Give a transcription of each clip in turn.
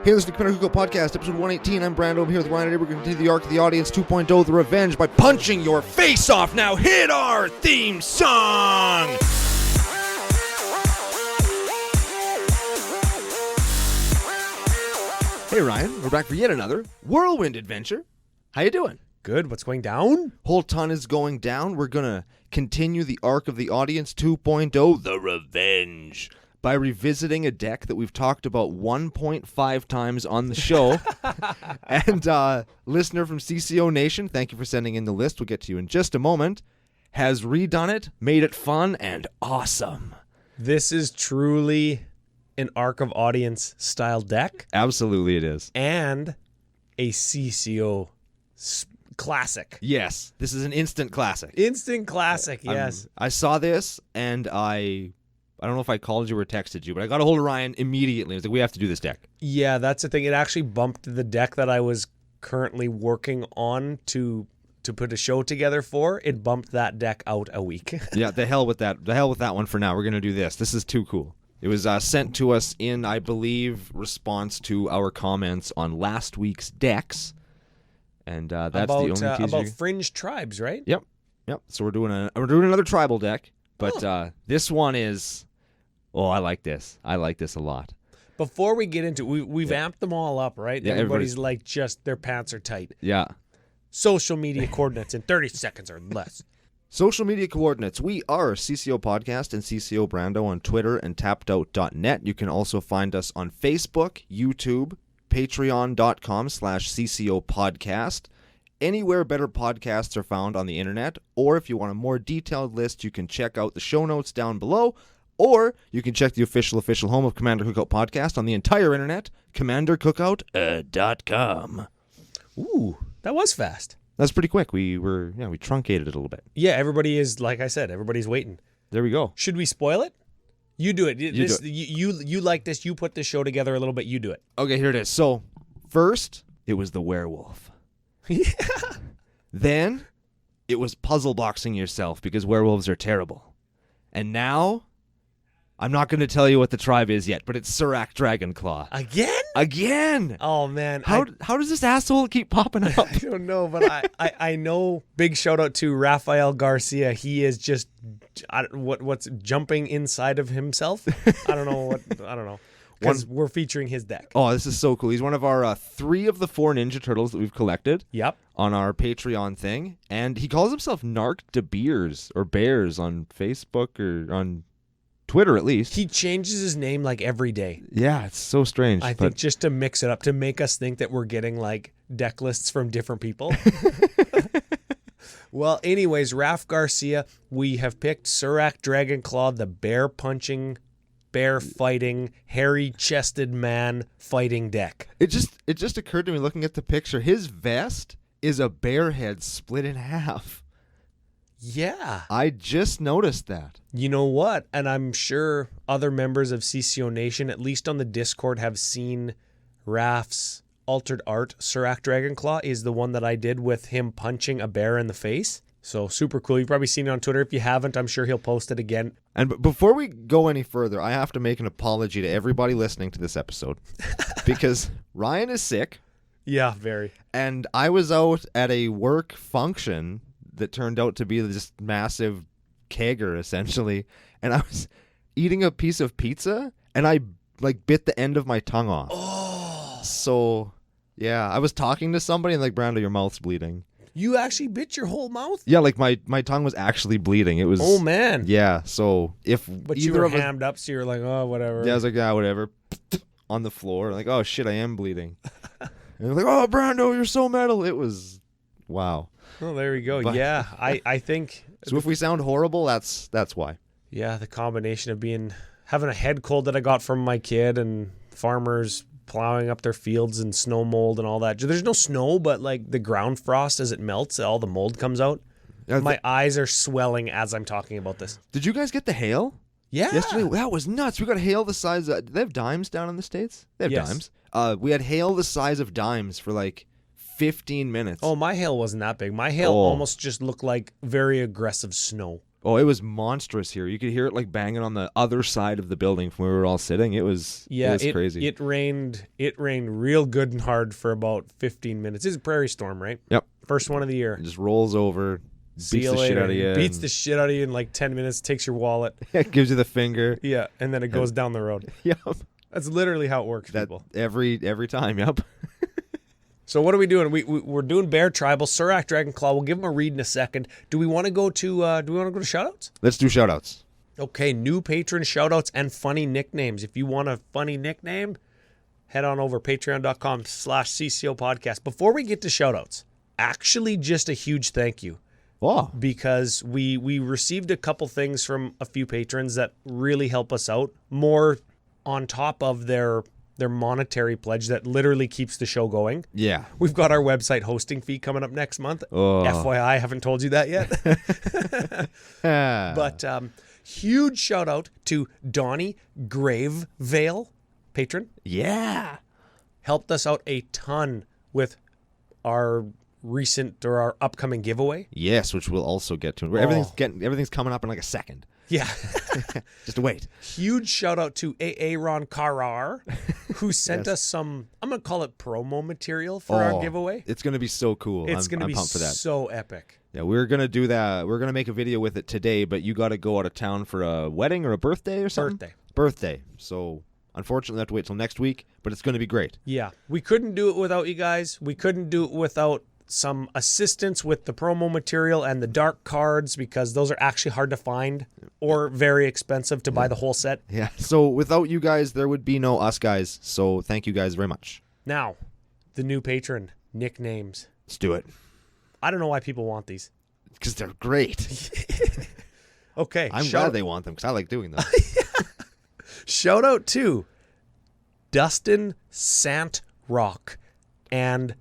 Hey, listen to Commander Cookout Podcast, episode 118. I'm Brando. I'm here with Ryan, and we're going to continue the arc of the audience 2.0, The Revenge, by punching your face off. Now hit our theme song! Hey, Ryan. We're back for yet another whirlwind adventure. How you doing? Good. What's going down? Whole ton is going down. We're going to continue the arc of the audience 2.0, The Revenge, by revisiting a deck that we've talked about 1.5 times on the show. And listener from CCO Nation, thank you for sending in the list. We'll get to you in just a moment, has redone it, made it fun and awesome. This is truly an arc of audience style deck. Absolutely it is. And a CCO classic. Yes, this is an instant classic. Instant classic, yes. I saw this and I don't know if I called you or texted you, but I got a hold of Ryan immediately. I was like, we have to do this deck. Yeah, that's the thing. It actually bumped the deck that I was currently working on to put a show together for. It bumped that deck out a week. Yeah, the hell with that. The hell with that one for now. We're going to do this. This is too cool. It was sent to us in, I believe, response to our comments on last week's decks. And that's the only teaser. About fringe tribes, right? Yep. So we're doing another tribal deck, but this one is... Oh, I like this. I like this a lot. Before we get into it, we've amped them all up, right? Yeah, everybody's like just their pants are tight. Yeah. Social media coordinates in 30 seconds or less. Social media coordinates. We are CCO Podcast and CCO Brando on Twitter and tappedout.net. You can also find us on Facebook, YouTube, patreon.com/CCO Podcast. Anywhere better podcasts are found on the internet, or if you want a more detailed list, you can check out the show notes down below, or you can check the official home of Commander Cookout Podcast on the entire internet, commandercookout.com. Ooh, that was fast. That's pretty quick. We truncated it a little bit. Yeah, everybody is, like I said, everybody's waiting. There we go. Should we spoil it? You do it. You like this. You put this show together a little bit. You do it. Okay, here it is. So, first, it was the werewolf. Yeah. Then, it was puzzle boxing yourself because werewolves are terrible. And now, I'm not going to tell you what the tribe is yet, but it's Surak Dragonclaw. Again! Oh, man. How does this asshole keep popping up? I don't know, but I know. Big shout out to Rafael Garcia. He is just what's jumping inside of himself. I don't know. Because we're featuring his deck. Oh, this is so cool. He's one of our 3 of the 4 Ninja Turtles that we've collected. Yep. On our Patreon thing. And he calls himself Narc de Beers or Bears on Facebook or on Twitter, at least. He changes his name like every day. Yeah, it's so strange. I think just to mix it up, to make us think that we're getting like deck lists from different people. Well, anyways, Raf Garcia, we have picked Surak Dragonclaw, the bear-punching, bear-fighting, hairy-chested man fighting deck. It just occurred to me looking at the picture. His vest is a bear head split in half. Yeah. I just noticed that. You know what? And I'm sure other members of CCO Nation, at least on the Discord, have seen Raf's altered art. Surak Dragonclaw is the one that I did with him punching a bear in the face. So super cool. You've probably seen it on Twitter. If you haven't, I'm sure he'll post it again. And before we go any further, I have to make an apology to everybody listening to this episode. Because Ryan is sick. Yeah, very. And I was out at a work function that turned out to be this massive kegger, essentially. And I was eating a piece of pizza, and I bit the end of my tongue off. Oh. So, yeah, I was talking to somebody, and Brando, your mouth's bleeding. You actually bit your whole mouth? Yeah, my tongue was actually bleeding. It was. Oh, man. Yeah, so if but either you were of us, hammed up, so you were like, oh, whatever. Yeah, I was like, yeah, whatever. On the floor, like, oh shit, I am bleeding. And like, oh, Brando, you're so metal. It was, wow. Oh, there we go. But, yeah, I think. So if we sound horrible, that's why. Yeah, the combination of having a head cold that I got from my kid and farmers plowing up their fields and snow mold and all that. There's no snow, but like the ground frost as it melts, all the mold comes out. My eyes are swelling as I'm talking about this. Did you guys get the hail? Yeah. Yesterday, that was nuts. We got hail the size of... They have dimes down in the States? They have dimes. We had hail the size of dimes for like 15 minutes. Oh, my hail wasn't that big. My hail almost just looked like very aggressive snow. Oh, it was monstrous here. You could hear it like banging on the other side of the building from where we were all sitting. It was crazy. It rained real good and hard for about 15 minutes. It's a prairie storm, right? Yep. First one of the year. It just rolls over, beats the shit out of you. Beats the shit out of you in like 10 minutes, takes your wallet. It gives you the finger. Yeah, and then it goes down the road. Yep. That's literally how it works, people. Every time, yep. So what are we doing? We're doing Bear Tribal, Surak Dragonclaw. We'll give them a read in a second. Do we want to go to shoutouts? Let's do shoutouts. Okay, new patron shoutouts and funny nicknames. If you want a funny nickname, head on over patreon.com/CCO Podcast. Before we get to shoutouts, actually just a huge thank you. Wow. Because we received a couple things from a few patrons that really help us out, more on top of their monetary pledge that literally keeps the show going. Yeah. We've got our website hosting fee coming up next month. Oh. FYI, I haven't told you that yet. But huge shout out to Donnie Gravevale, patron. Yeah. Helped us out a ton with our our upcoming giveaway. Yes, which we'll also get to. Everything's coming up in like a second. Yeah. Just wait. Huge shout out to Aaron Karar, who sent us some, I'm going to call it promo material for our giveaway. It's going to be so cool. It's going to be pumped for that. so epic. Yeah, we're going to do that. We're going to make a video with it today, but you got to go out of town for a wedding or a birthday or something? Birthday. So unfortunately, I have to wait till next week, but it's going to be great. Yeah. We couldn't do it without you guys. We couldn't do it without some assistance with the promo material and the dark cards, because those are actually hard to find or very expensive to buy the whole set. Yeah. So without you guys, there would be no us guys. So thank you guys very much. Now, the new patron nicknames. Let's do it. I don't know why people want these. Because they're great. Okay. I'm glad they want them because I like doing them. Shout out to Dustin Santrock. And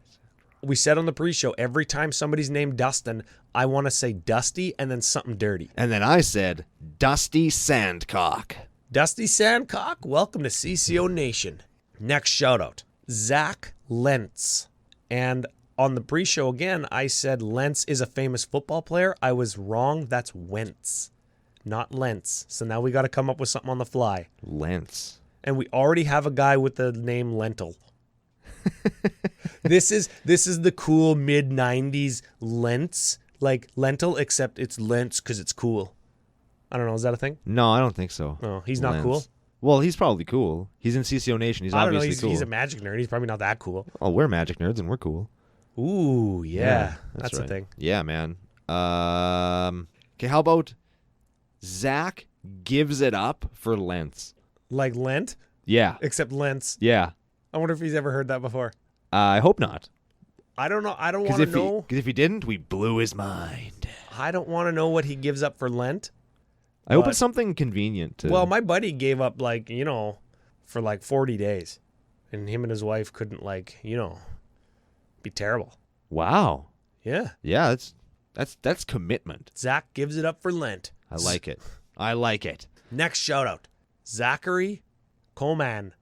we said on the pre-show, every time somebody's named Dustin, I want to say Dusty and then something dirty. And then I said, Dusty Sandcock. Dusty Sandcock, welcome to CCO Nation. Next shout out, Zach Lentz. And on the pre-show again, I said Lentz is a famous football player. I was wrong. That's Wentz, not Lentz. So now we got to come up with something on the fly. Lentz. And we already have a guy with the name Lentil. This is the cool mid-90s Lentz, like lentil, except it's Lentz because it's cool. I don't know. Is that a thing? No, I don't think so. Oh, he's not cool? Well, he's probably cool. He's in CCO Nation. He's obviously cool. He's a magic nerd. He's probably not that cool. Oh, we're magic nerds and we're cool. Ooh, yeah. That's right. a thing. Yeah, man. Okay, how about Zach gives it up for Lentz? Like Lent? Yeah. Except Lentz. Yeah. I wonder if he's ever heard that before. I hope not. I don't know. I don't want to know. Because if he didn't, we blew his mind. I don't want to know what he gives up for Lent. I hope it's something convenient. Well, my buddy gave up, for 40 days. And him and his wife couldn't, be terrible. Wow. Yeah. Yeah, that's commitment. Zach gives it up for Lent. I like it. I like it. Next shout out, Zachary Coleman.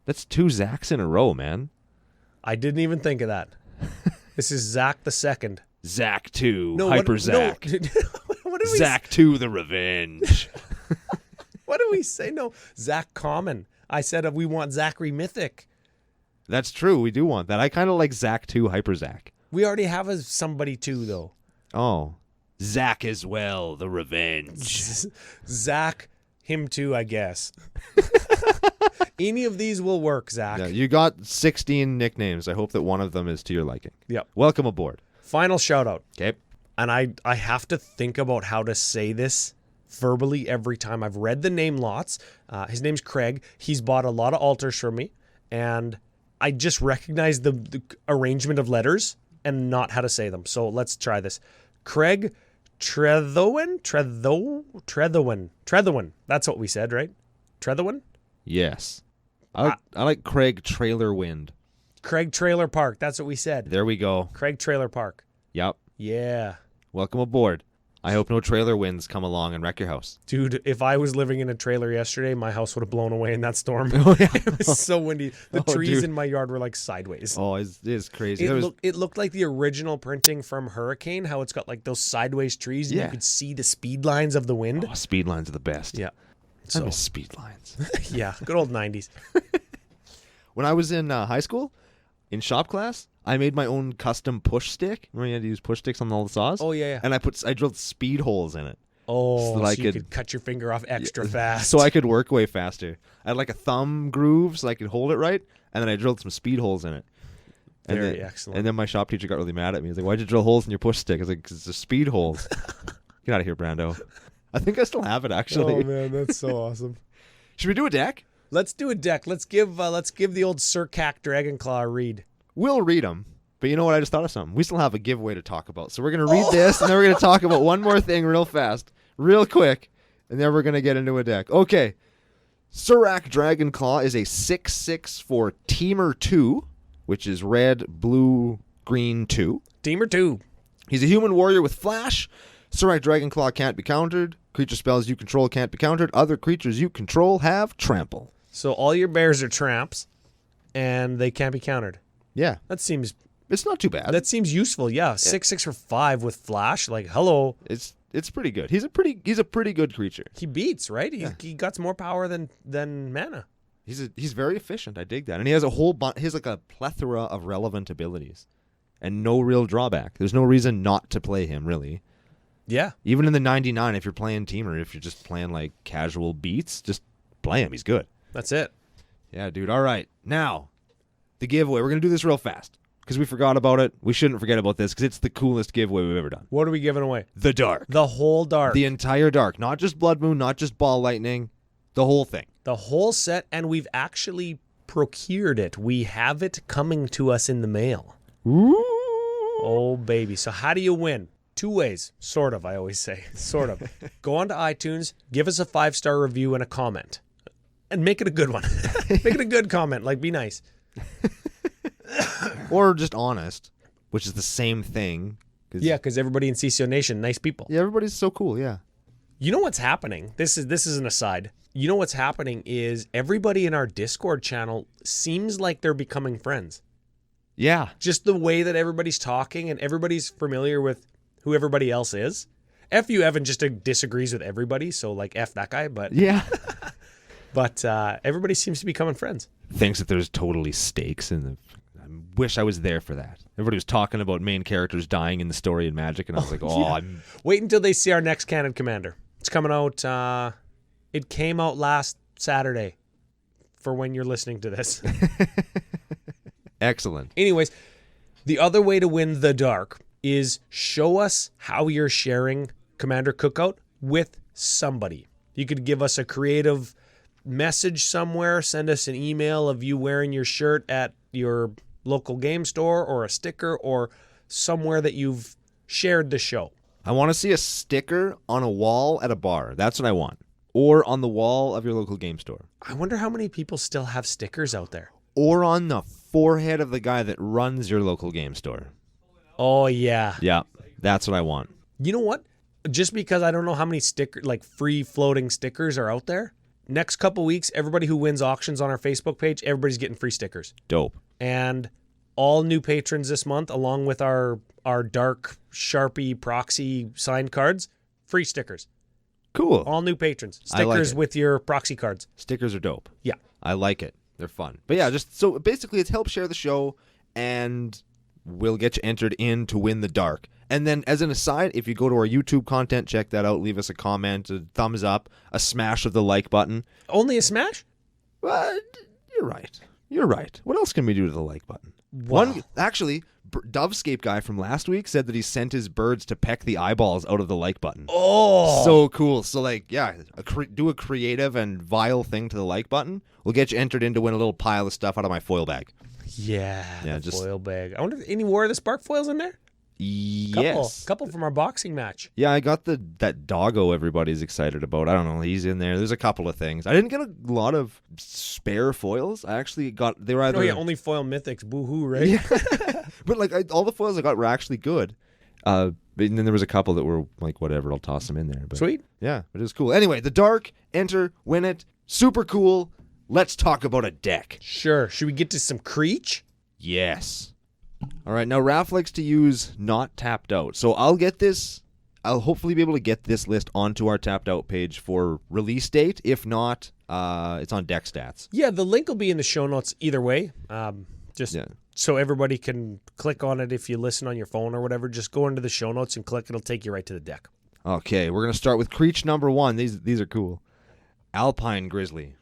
That's 2 Zachs in a row, man. I didn't even think of that. This is Zach the second. Zach 2, Hyper Zach. No, what did we Zach 2, the Revenge. What did we say? No, Zach Common. I said we want Zachary Mythic. That's true. We do want that. I kind of like Zach 2, Hyper Zach. We already have somebody too, though. Oh. Zach as well, the Revenge. Zach, him too, I guess. Any of these will work, Zach. Yeah, you got 16 nicknames. I hope that one of them is to your liking. Yep. Welcome aboard. Final shout out. Okay. And I have to think about how to say this verbally every time. I've read the name lots. His name's Craig. He's bought a lot of altars from me. And I just recognize the arrangement of letters and not how to say them. So let's try this. Craig Trethowin? Trethowin. That's what we said, right? Trethowin? Yes. I like Craig Trailer Wind. Craig Trailer Park. That's what we said. There we go. Craig Trailer Park. Yep. Yeah. Welcome aboard. I hope no trailer winds come along and wreck your house. Dude, if I was living in a trailer yesterday, my house would have blown away in that storm. Oh, yeah. It was so windy. The trees dude. in my yard were like sideways. Oh, it's crazy. It looked like the original printing from Hurricane, how it's got like those sideways trees and Yeah. you could see the speed lines of the wind. Oh, speed lines are the best. Yeah. I So, miss speed lines. yeah, good old 90s. When I was in high school, in shop class, I made my own custom push stick. Remember you had to use push sticks on all the saws? Oh, yeah. And I drilled speed holes in it. Oh, So so, I you could- could cut your finger off extra fast. So I could work way faster. I had like a thumb groove so I could hold it right, and then I drilled some speed holes in it. And Very then, excellent. And then my shop teacher got really mad at me. He's like, "Why'd you drill holes in your push stick?" I was like, "'Cause it's a speed holes." Get out of here, Brando. I think I still have it, actually. Oh, man, that's so awesome. Should we do a deck? Let's do a deck. Let's give the old Sir Cac Dragonclaw a read. We'll read them. But you know what? I just thought of something. We still have a giveaway to talk about. So we're going to read this, and then we're going to talk about one more thing real fast, real quick, and then we're going to get into a deck. Okay. Surak Dragonclaw is a 6/6 for Teamer 2, which is red, blue, green 2. Teamer 2. He's a human warrior with flash. Surak Dragonclaw can't be countered. Creature spells you control can't be countered. Other creatures you control have trample. So all your bears are tramps, and they can't be countered. Yeah. That seems It's not too bad. useful. Yeah, 6/6 for 5 with flash. Like, hello, It's pretty good. He's a pretty good creature. he beats, right? He got more power than mana. He's very efficient. I dig that. And he has he has like a plethora of relevant abilities and no real drawback. There's no reason not to play him, really. Yeah. Even in the 99, if you're playing Teamer, if you're just playing like casual beats, just play him. He's good. That's it. Yeah, dude. All right. Now, the giveaway. We're going to do this real fast because we forgot about it. We shouldn't forget about this because it's the coolest giveaway we've ever done. What are we giving away? The Dark. The whole dark. The entire Dark. Not just Blood Moon, not just Ball Lightning. The whole thing. The whole set, and we've actually procured it. We have it coming to us in the mail. Ooh. Oh, baby. So how do you win? 2 ways. Sort of, I always say. Sort of. Go on to iTunes, give us a 5-star review and a comment. And make it a good one. Make it a good comment. Like, be nice. Or just honest, which is the same thing. Yeah, because everybody in CCO Nation, nice people. Yeah, everybody's so cool, yeah. You know what's happening? This is an aside. You know what's happening is everybody in our Discord channel seems like they're becoming friends. Yeah. Just the way that everybody's talking and everybody's familiar with who everybody else is. F you, Evan just disagrees with everybody, so like F that guy, but Yeah. but everybody seems to be becoming friends. Thinks that there's totally stakes in the... I wish I was there for that. Everybody was talking about main characters dying in the story in Magic, and I was like, yeah. Wait until they see our next Canon Commander. It's coming out, it came out last Saturday for when you're listening to this. Excellent. Anyways, the other way to win the Dark is show us how you're sharing Commander Cookout with somebody. You could give us a creative message somewhere, send us an email of you wearing your shirt at your local game store or a sticker or somewhere that you've shared the show. I want to see a sticker on a wall at a bar. That's what I want. Or on the wall of your local game store. I wonder how many people still have stickers out there. Or on the forehead of the guy that runs your local game store. Oh, yeah. Yeah, that's what I want. You know what? Just because I don't know how many free floating stickers are out there, next couple weeks, everybody who wins auctions on our Facebook page, everybody's getting free stickers. Dope. And all new patrons this month, along with our dark Sharpie proxy signed cards, free stickers. Cool. All new patrons. I like Stickers it. with your proxy cards. Stickers are dope. Yeah. I like it. They're fun. But yeah, just so basically it's help share the show and we'll get you entered in to win the Dark. And then as an aside, if you go to our YouTube content, check that out, leave us a comment, a thumbs up, a smash of the like button. Only a smash? You're right. You're right. What else can we do to the like button? Wow. Actually, Dovescape guy from last week said that he sent his birds to peck the eyeballs out of the like button. Oh. So cool. So like, yeah, do a creative and vile thing to the like button. We'll get you entered in to win a little pile of stuff out of my foil bag. Yeah, Yeah, the just- foil bag. I wonder if any more of the spark foils in there? Yes. Couple from our boxing match. Yeah, I got that doggo everybody's excited about. I don't know. He's in there. There's a couple of things. I didn't get a lot of spare foils. I actually got, they were either... Oh yeah, only foil mythics. Boo-hoo, right? Yeah. But like all the foils I got were actually good. And then there was a couple that were like, whatever, I'll toss them in there. But, Sweet. Yeah, but it was cool. Anyway, the dark, enter, win it. Super cool. Let's talk about a deck. Sure. Should we get to some Creech? Yes. All right, now Raph likes to use not tapped out. So I'll hopefully be able to get this list onto our tapped out page for release date. If not, it's on deck stats. Yeah, the link will be in the show notes either way. So everybody can click on it if you listen on your phone or whatever. Just go into the show notes and click. It'll take you right to the deck. Okay, we're going to start with Creech number 1. These are cool. Alpine Grizzly.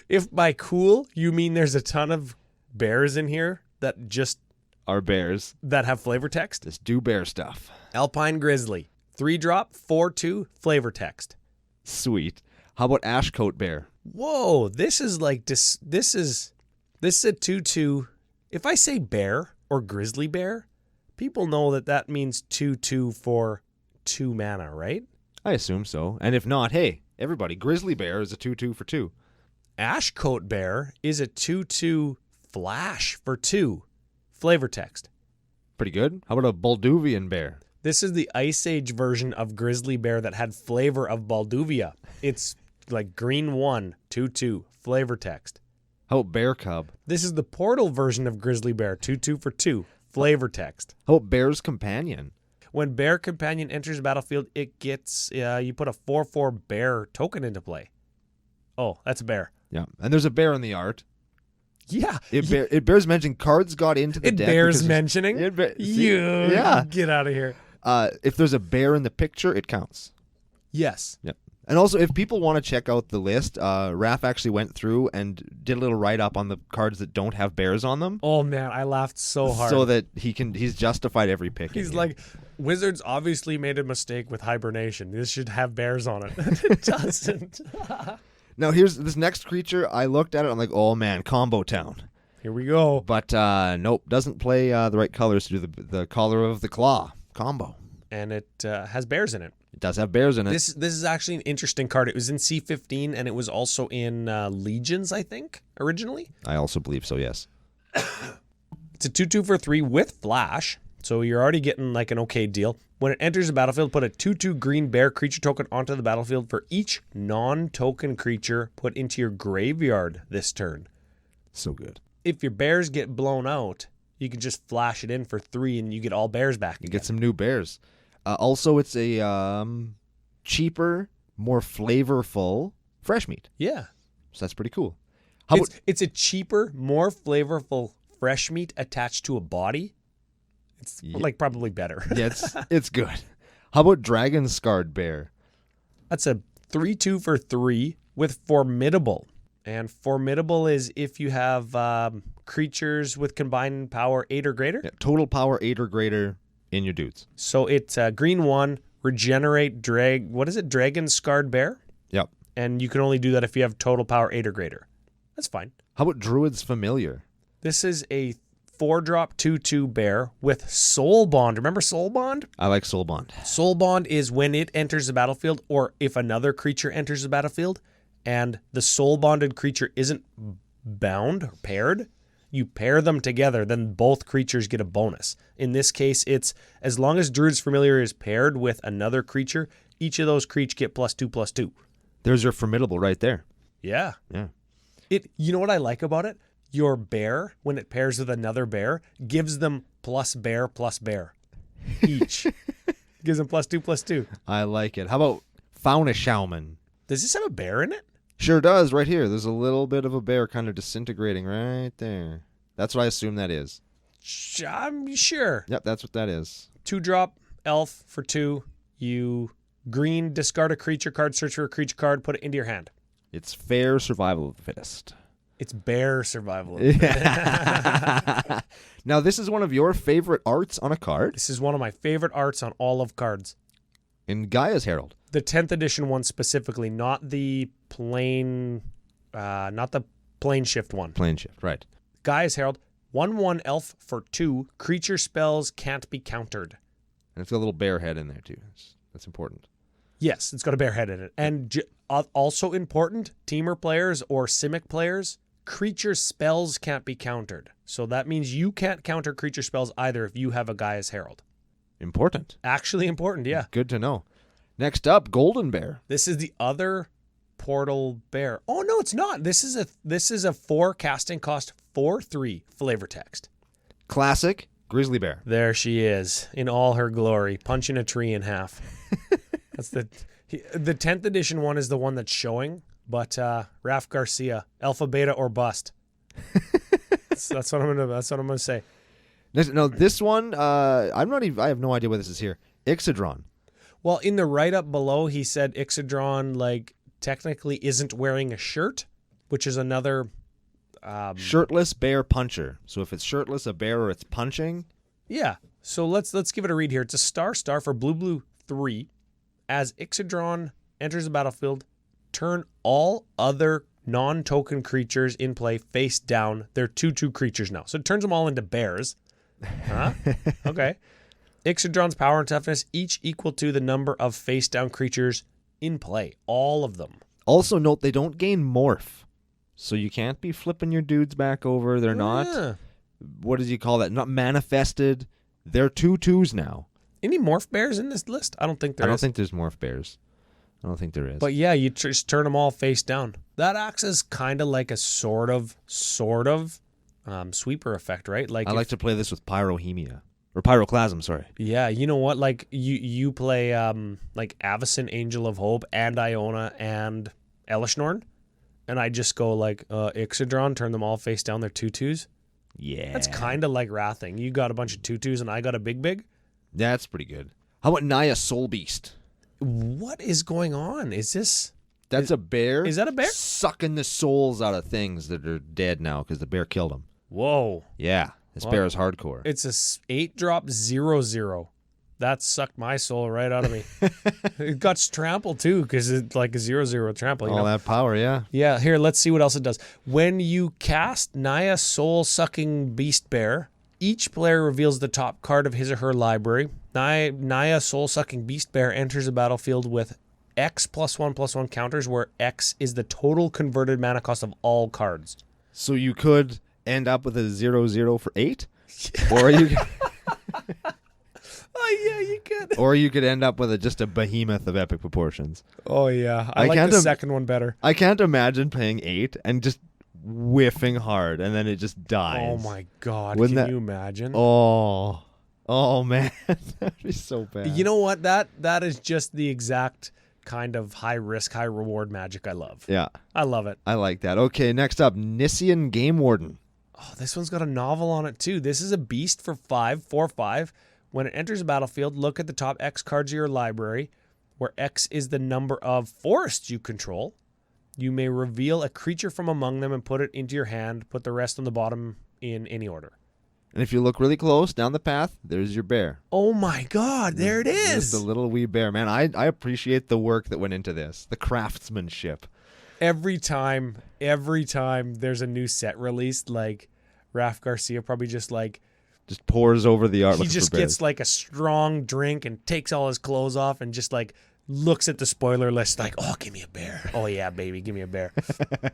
If by cool, you mean there's a ton of bears in here that just are bears that have flavor text. Just do bear stuff. Alpine Grizzly. 3-drop, 4/2, flavor text. Sweet. How about Ashcoat Bear? Whoa, this is like this is a 2/2. If I say bear or grizzly bear, people know that means 2/2 for 2 mana, right? I assume so. And if not, hey, everybody, grizzly bear is a 2/2 for 2. Ashcoat Bear is a 2/2 flash for 2. Flavor text. Pretty good. How about a Balduvian Bear? This is the Ice Age version of Grizzly Bear that had flavor of Balduvia. It's like green 1, 2/2, flavor text. How about Bear Cub? This is the Portal version of Grizzly Bear, 2/2 for 2, flavor text. How about Bear's Companion? When Bear Companion enters the battlefield, it gets, you put a 4/4 bear token into play. Oh, that's a bear. Yeah, and there's a bear in the art. Yeah. It bears mentioning cards got into the deck. It bears mentioning? Yeah. Get out of here. If there's a bear in the picture, it counts. Yes. Yep. And also, if people want to check out the list, Raph actually went through and did a little write-up on the cards that don't have bears on them. Oh, man, I laughed so hard. So that he's justified every pick. He's like, Wizards obviously made a mistake with hibernation. This should have bears on it. It doesn't. Now, here's this next creature. I looked at it. I'm like, oh, man, Combo Town. Here we go. But nope, doesn't play the right colors to do the Collar of the Claw combo. And it has bears in it. It does have bears in it. This is actually an interesting card. It was in C15, and it was also in Legions, I think, originally. I also believe so, yes. It's a 2/2 for 3 with flash, so you're already getting like an okay deal. When it enters the battlefield, put a 2/2 green bear creature token onto the battlefield for each non-token creature put into your graveyard this turn. So good. If your bears get blown out, you can just flash it in for 3 and you get all bears back again. You get some new bears. Also, it's a cheaper, more flavorful fresh meat. Yeah. So that's pretty cool. It's a cheaper, more flavorful fresh meat attached to a body. It's like probably better. Yeah, it's good. How about Dragon Scarred Bear? That's a 3/2 for 3 with Formidable. And Formidable is if you have creatures with combined power 8 or greater. Yeah, total power 8 or greater in your dudes. So it's green 1, regenerate, Dragon Scarred Bear? Yep. And you can only do that if you have total power 8 or greater. That's fine. How about Druid's Familiar? This is a 4-drop 2/2 bear with Soul Bond. Remember Soul Bond? I like Soul Bond. Soul Bond is when it enters the battlefield or if another creature enters the battlefield and the soul bonded creature isn't bound or paired, you pair them together, then both creatures get a bonus. In this case, it's as long as Druid's Familiar is paired with another creature, each of those creatures get +2/+2. There's your Formidable right there. Yeah. Yeah. You know what I like about it? Your bear, when it pairs with another bear, gives them +bear each. Gives them +2/+2. I like it. How about Fauna Shaman? Does this have a bear in it? Sure does, right here. There's a little bit of a bear kind of disintegrating right there. That's what I assume that is. I'm sure. Yep, that's what that is. 2-drop, elf for 2. You green, discard a creature card, search for a creature card, put it into your hand. It's fair survival of the fittest. It's bear survival. Now, this is one of your favorite arts on a card. This is one of my favorite arts on all of cards. In Gaia's Herald. The 10th edition one specifically, not the plain shift one. Plane shift, right. Gaia's Herald, 1/1 elf for 2. Creature spells can't be countered. And it's got a little bear head in there, too. That's important. Yes, it's got a bear head in it. And also important, teamer players or Simic players, creature spells can't be countered. So that means you can't counter creature spells either if you have a Gaia's Herald. Important. Actually important, yeah. Good to know. Next up, Golden Bear. This is the other portal bear. Oh no, it's not. This is a 4 casting cost 4/3 flavor text. Classic Grizzly Bear. There she is in all her glory, punching a tree in half. That's the 10th edition one is the one that's showing, but Raf Garcia, Alpha, Beta, or Bust. that's what I'm gonna say. No, this one, I have no idea what this is here. Ixodron. Well, in the write-up below, he said Ixodron, like, technically isn't wearing a shirt, which is another... shirtless bear puncher. So if it's shirtless, a bear, or it's punching... Yeah. So let's give it a read here. It's a star for blue 3. As Ixodron enters the battlefield, turn all other non-token creatures in play face down. They're 2/2 creatures now. So it turns them all into bears. Huh? Okay. Ixodron's power and toughness each equal to the number of face-down creatures in play. All of them. Also note they don't gain morph. So you can't be flipping your dudes back over. They're not, what does you call that? Not manifested. They're 2/2s now. Any morph bears in this list? I don't think there is. I don't think there's morph bears. I don't think there is. But yeah, you just turn them all face down. That acts as kind of like a sort of sweeper effect, right? Like I like to play this with Pyrohemia. Or Pyroclasm, sorry. Yeah, you know what? Like you play like Avacyn, Angel of Hope, and Iona and Elishnorn, and I just go like Ixodron, turn them all face down. They're 2/2s. Yeah, that's kind of like Wrathing. You got a bunch of 2/2s, and I got a big. That's pretty good. How about Naya Soul Beast? What is going on? Is this? That's a bear. Is that a bear? Sucking the souls out of things that are dead now because the bear killed them. Whoa. Yeah. This bear is hardcore. It's a 8-drop 0/0. That sucked my soul right out of me. It got trampled too because it's like a 0/0 trample. You know? That power, yeah. Yeah, here, let's see what else it does. When you cast Naya Soul-Sucking Beast Bear, each player reveals the top card of his or her library. Naya Soul-Sucking Beast Bear enters the battlefield with X +1/+1 counters, where X is the total converted mana cost of all cards. So you could end up with a 0/0 for 8? Or you Oh yeah, you could. Or you could end up with just a behemoth of epic proportions. Oh yeah, I like the second one better. I can't imagine paying 8 and just whiffing hard and then it just dies. Oh my god, Wouldn't can you imagine? Oh man, that'd be so bad. You know what? That is just the exact kind of high risk, high reward magic I love. Yeah. I love it. I like that. Okay, next up, Nissian Game Warden. Oh, this one's got a novel on it too. This is a beast for 4/5. When it enters the battlefield, look at the top X cards of your library, where X is the number of forests you control. You may reveal a creature from among them and put it into your hand. Put the rest on the bottom in any order. And if you look really close down the path, there's your bear. Oh my god, there it is. Just a little wee bear. Man, I appreciate the work that went into this. The craftsmanship. Every time there's a new set released, like Raf Garcia probably just pours over the art. He just gets like a strong drink and takes all his clothes off and just like looks at the spoiler list like, oh, give me a bear. Oh yeah, baby, give me a bear.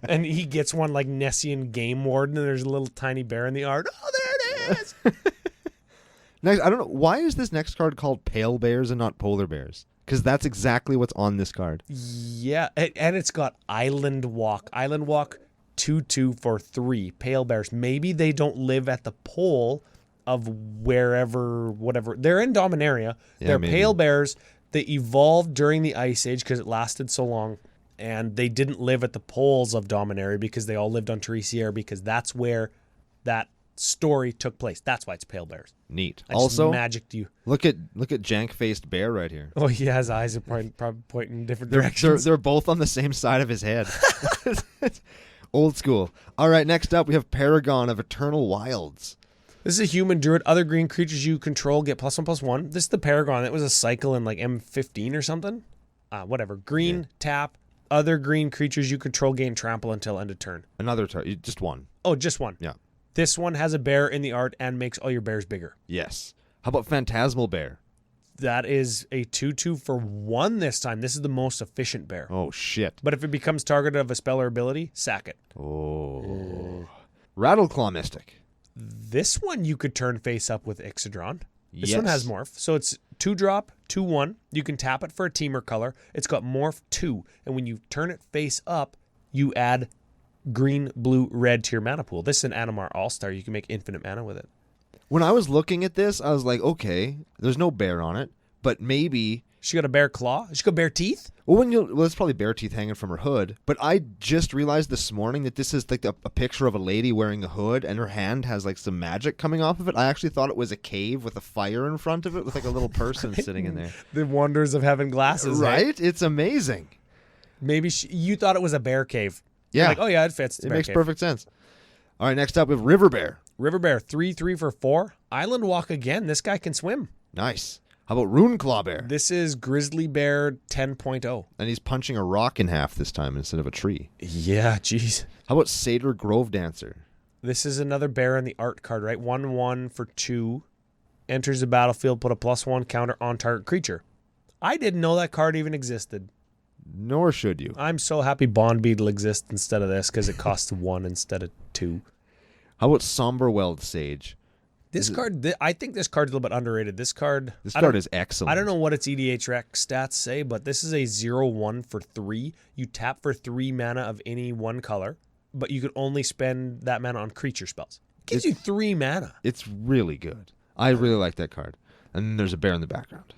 And he gets one like Nissian Game Warden and there's a little tiny bear in the art. Oh, there it is. Next, I don't know, why is this next card called Pale Bears and not Polar Bears? Because that's exactly what's on this card. Yeah, and it's got Island Walk. Island Walk 2/2 for 3. Pale Bears. Maybe they don't live at the pole of wherever, whatever. They're in Dominaria. Yeah, They're maybe. pale bears. They evolved during the Ice Age because it lasted so long. And they didn't live at the poles of Dominaria because they all lived on Teresiare because that's where that story took place. That's why it's pale bears. Neat. I Also, just magicked you. look at jank-faced bear right here. Oh, yeah, his eyes are probably pointing in different directions. They're both on the same side of his head. Old school. All right, next up we have Paragon of Eternal Wilds. This is a human druid. Other green creatures you control get +1/+1. This is the Paragon. It was a cycle in like M15 or something. Whatever. Green, tap. Other green creatures you control gain trample until end of turn. Another just one. Oh, just one. Yeah. This one has a bear in the art and makes all your bears bigger. Yes. How about Phantasmal Bear? That is a 2/2 for 1 this time. This is the most efficient bear. Oh, shit. But if it becomes targeted of a spell or ability, sack it. Oh. Rattleclaw Mystic. This one you could turn face up with Ixodron. This one has morph. So it's 2-drop, 2/1. You can tap it for a teamer color. It's got morph 2. And when you turn it face up, you add green, blue, red to your mana pool. This is an Animar All-Star. You can make infinite mana with it. When I was looking at this, I was like, okay, there's no bear on it, but maybe... She got a bear claw? She got bear teeth? Well, it's probably bear teeth hanging from her hood. But I just realized this morning that this is like a picture of a lady wearing a hood, and her hand has like some magic coming off of it. I actually thought it was a cave with a fire in front of it with like a little person sitting in there. The wonders of having glasses, right? It's amazing. Maybe you thought it was a bear cave. Yeah. You're like, oh yeah, it fits. It makes perfect sense. All right, next up we have River Bear. River Bear, 3/3 for 4. Island Walk again. This guy can swim. Nice. How about Rune Claw Bear? This is Grizzly Bear 10.0. And he's punching a rock in half this time instead of a tree. Yeah, jeez. How about Satyr Grove Dancer? This is another bear in the art card, right? 1/1 for 2. Enters the battlefield, put a +1 counter on target creature. I didn't know that card even existed. Nor should you. I'm so happy Bond Beetle exists instead of this because it costs 1 instead of 2. How about Somberweld Sage? This card, I think this card's a little bit underrated. This card is excellent. I don't know what its EDH Rec stats say, but this is a 0/1 for 3. You tap for 3 mana of any one color, but you could only spend that mana on creature spells. It gives you 3 mana. It's really good. I really like that card. And then there's a bear in the background.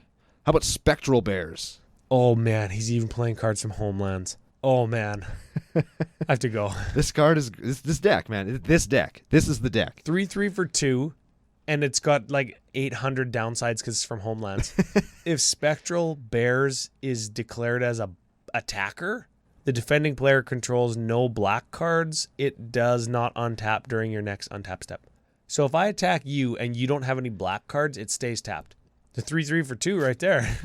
How about Spectral Bears? Oh, man. He's even playing cards from Homelands. Oh, man. I have to go. This card is this deck, man. This deck. This is the deck. 3/3 for 2. And it's got like 800 downsides because it's from Homelands. If Spectral Bears is declared as a attacker, the defending player controls no black cards. It does not untap during your next untap step. So if I attack you and you don't have any black cards, it stays tapped. The 3/3 for 2 right there.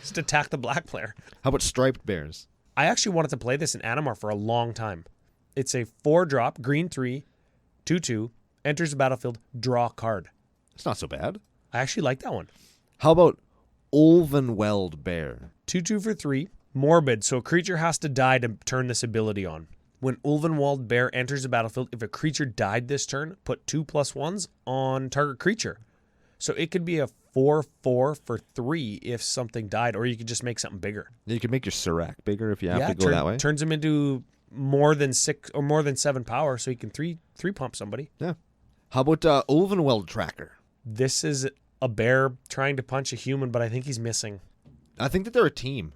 Just attack the black player. How about Striped Bears? I actually wanted to play this in Animar for a long time. It's a 4-drop, green 3, 2/2. Enters the battlefield, draw a card. It's not so bad. I actually like that one. How about Ulvenweld Bear? 2/2 for 3. Morbid, so a creature has to die to turn this ability on. When Ulvenwald Bear enters the battlefield, if a creature died this turn, put 2+1s on target creature. So it could be a 4/4 for 3 if something died, or you could just make something bigger. You could make your Serac bigger if you have to go that way. Turns him into more than 6 or more than 7 power, so you can 3 pump somebody. Yeah. How about Ulvenweld Tracker? This is a bear trying to punch a human, but I think he's missing. I think that they're a team.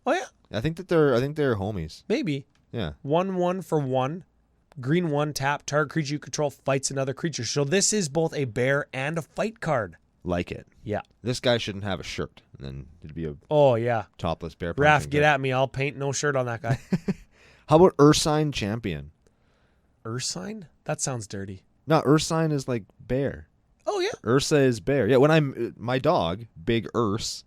Oh yeah, I think they're homies. maybe. Yeah. 1/1 for 1. Green 1 tap. Target creature you control fights another creature. So this is both a bear and a fight card. Like it. Yeah. This guy shouldn't have a shirt, and then it'd be a topless bear. Raph, get at me. I'll paint no shirt on that guy. How about Ursine Champion? Ursine? That sounds dirty. No, Ursine is like bear. Oh yeah. Ursa is bear. Yeah, when my dog, Big Urs,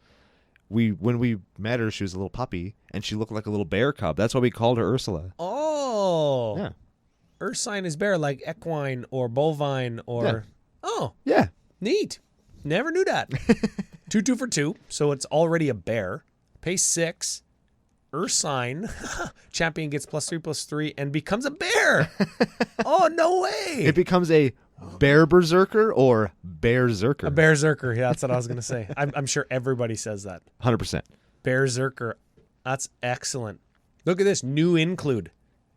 when we met her, she was a little puppy, and she looked like a little bear cub. That's why we called her Ursula. Oh. Yeah. Ursine is bear, like equine or bovine or... Yeah. Oh. Yeah. Neat. Never knew that. 2/2 for 2, so it's already a bear. Pay 6. Ursine. Champion gets +3/+3 and becomes a bear. Oh, no way. It becomes a bear berserker or bear zerker. A bear zerker. Yeah, that's what I was going to say. I'm sure everybody says that. 100%. Bear zerker. That's excellent. Look at this. New include.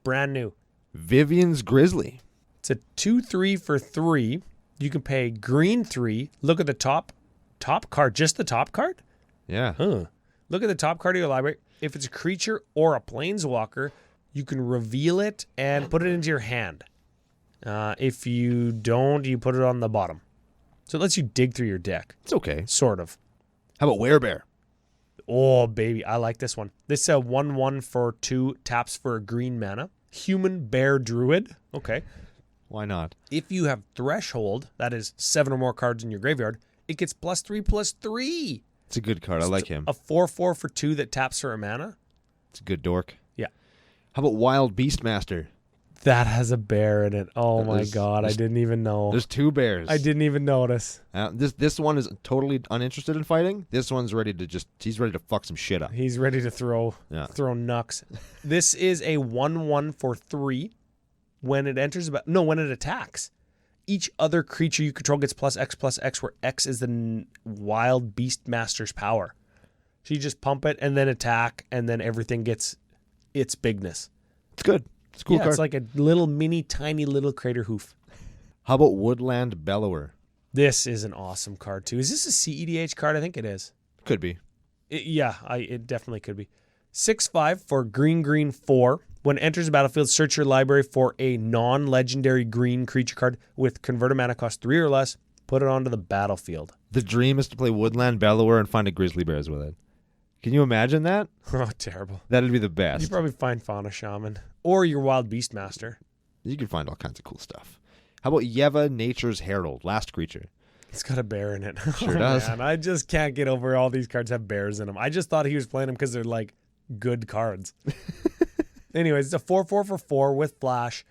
Brand new. Vivian's Grizzly. It's a 2/3 for 3. You can pay green 3. Look at the top card. Just the top card? Yeah. Huh. Look at the top card of your library. If it's a creature or a planeswalker, you can reveal it and put it into your hand. If you don't, you put it on the bottom. So it lets you dig through your deck. It's okay. Sort of. How about Werebear? Oh, baby. I like this one. This is a 1/1 for 2, taps for a green mana. Human Bear Druid. Okay. Why not? If you have Threshold, that is 7 or more cards in your graveyard, it gets +3/+3. It's a good card. I like him. A 4/4 for 2 that taps for a mana. It's a good dork. Yeah. How about Wild Beastmaster? That has a bear in it. Oh my God. I didn't even know. There's 2 bears. I didn't even notice. This one is totally uninterested in fighting. This one's ready to he's ready to fuck some shit up. He's ready to throw knucks. This is a 1/1 for 3. When it enters when it attacks, each other creature you control gets +X, where X is the wild beast master's power. So you just pump it and then attack, and then everything gets its bigness. It's good. It's a cool card. It's like a little tiny little crater hoof. How about Woodland Bellower? This is an awesome card too. Is this a CEDH card? I think it is. Could be. It definitely could be. 6/5 for green 4. When it enters the battlefield, search your library for a non-legendary green creature card with converted mana cost 3 or less. Put it onto the battlefield. The dream is to play Woodland Bellower and find a Grizzly Bears with it. Can you imagine that? Oh, terrible. That'd be the best. You'd probably find Fauna Shaman or your Wild Beast Master. You can find all kinds of cool stuff. How about Yeva, Nature's Herald, last creature? It's got a bear in it. Sure does. Man, I just can't get over all these cards have bears in them. I just thought he was playing them because they're like good cards. Anyways, it's a 4/4 for 4 with flash.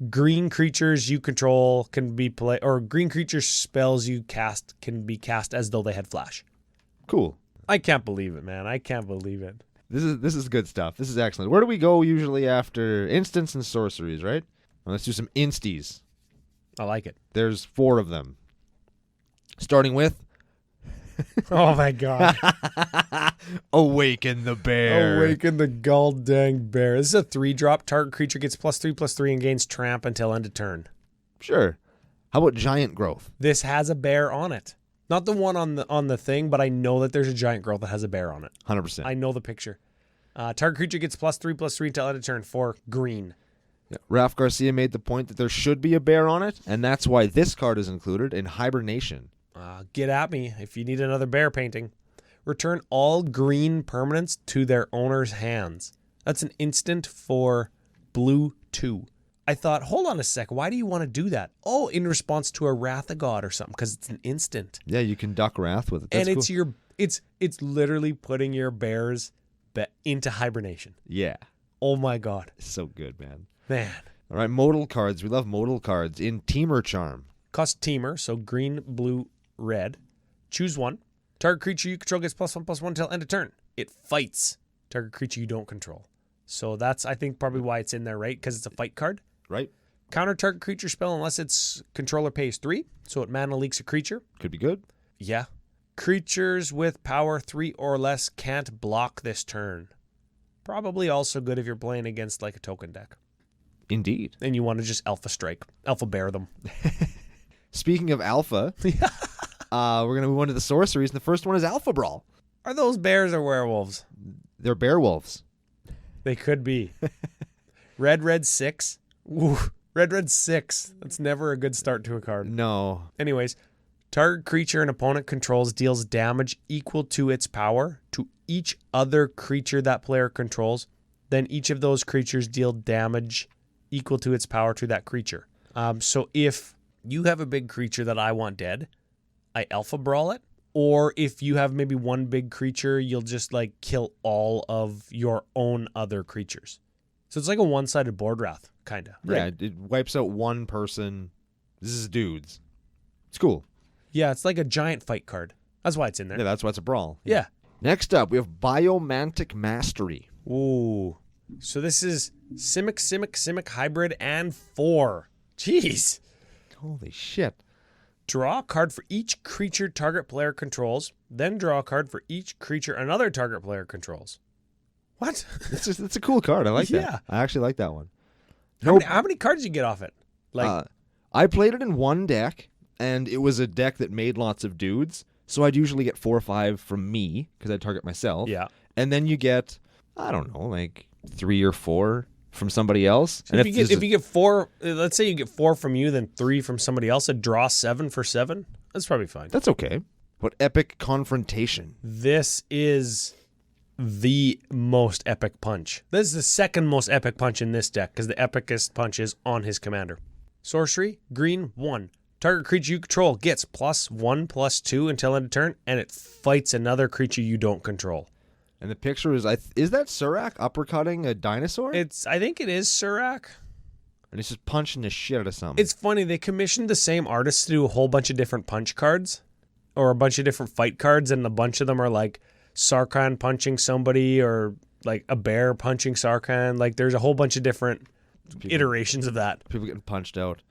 Green creatures you control can be green creature spells you cast can be cast as though they had flash. Cool. I can't believe it, man. I can't believe it. This is good stuff. This is excellent. Where do we go usually after instants and sorceries, right? Well, let's do some insties. I like it. There's 4 of them. Starting with Oh my god. Awaken the Bear. Awaken the gall dang bear. This is a 3-drop. Target creature gets +3/+3 and gains tramp until end of turn. Sure. How about Giant Growth? This has a bear on it. Not the one on the thing, but I know that there's a giant growth that has a bear on it. 100%. I know the picture. Target creature gets +3/+3 until end of turn for green. Yeah. Ralph Garcia made the point that there should be a bear on it, and that's why this card is included in Hibernation. Get at me if you need another bear painting. Return all green permanents to their owner's hands. That's an instant for blue 2. I thought, hold on a sec. Why do you want to do that? Oh, in response to a Wrath of God or something, because it's an instant. Yeah, you can duck Wrath with it. That's and it's cool. it's literally putting your bears into hibernation. Yeah. Oh my god. So good, man. Man. All right, modal cards. We love modal cards. In Teamer Charm. Cost Teamer, so green, blue, red. Choose one. Target creature you control gets +1/+1 until end of turn. It fights target creature you don't control. So that's, I think, probably why it's in there, right? Because it's a fight card. Right. Counter target creature spell unless its controller pays 3. So it mana leaks a creature. Could be good. Yeah. Creatures with power 3 or less can't block this turn. Probably also good if you're playing against like a token deck. Indeed. And you want to just alpha strike. Alpha bear them. Speaking of alpha, we're going to move on to the sorceries. And the first one is Alpha Brawl. Are those bears or werewolves? They're bear wolves. They could be. Red 6. Ooh, red 6. That's never a good start to a card. No. Anyways, target creature an opponent controls deals damage equal to its power to each other creature that player controls. Then each of those creatures deal damage equal to its power to that creature. So if you have a big creature that I want dead, I Alpha Brawl it. Or if you have maybe one big creature, you'll just like kill all of your own other creatures. So it's like a one-sided board wrath, kind of. Right? Yeah, it wipes out one person. This is dudes. It's cool. Yeah, it's like a giant fight card. That's why it's in there. Yeah, that's why it's a brawl. Yeah. Next up, we have Biomantic Mastery. Ooh. So this is Simic Hybrid and 4. Jeez. Holy shit. Draw a card for each creature target player controls, then draw a card for each creature another target player controls. What? It's a cool card. I like Yeah. that. I actually like that one. How many cards did you get off it? Like, I played it in one deck, and it was a deck that made lots of dudes, so I'd usually get 4 or 5 from me, because I'd target myself. Yeah. And then you get, I don't know, like 3 or 4 from somebody else. So and if you get 4, let's say you get 4 from you, then 3 from somebody else, a draw 7 for 7, that's probably fine. That's okay. But Epic Confrontation. This is the most epic punch. This is the second most epic punch in this deck because the epicest punch is on his commander. Sorcery, green 1. Target creature you control gets +1/+2 until end of turn, and it fights another creature you don't control. And the picture is is that Surak uppercutting a dinosaur? I think it is Surak. And he's just punching the shit out of something. It's funny, they commissioned the same artist to do a whole bunch of different punch cards or a bunch of different fight cards, and a bunch of them are like Sarkhan punching somebody or like a bear punching Sarkhan. Like there's a whole bunch of different iterations of that. People getting punched out.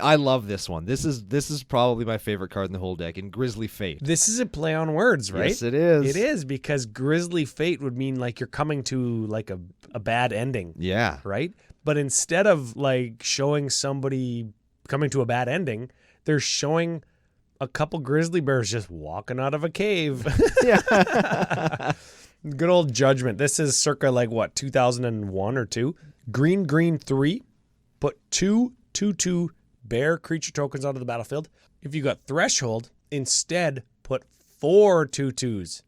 I love this one. This is probably my favorite card in the whole deck, in Grizzly Fate. This is a play on words, right? Yes, it is. It is, because Grizzly Fate would mean like you're coming to like a bad ending. Yeah. Right? But instead of like showing somebody coming to a bad ending, they're showing a couple grizzly bears just walking out of a cave. Yeah. Good old Judgment. This is circa like what, 2001 or 2. Green 3. Put 2/2/2 bear creature tokens onto the battlefield. If you got Threshold, instead put 4 2/2s.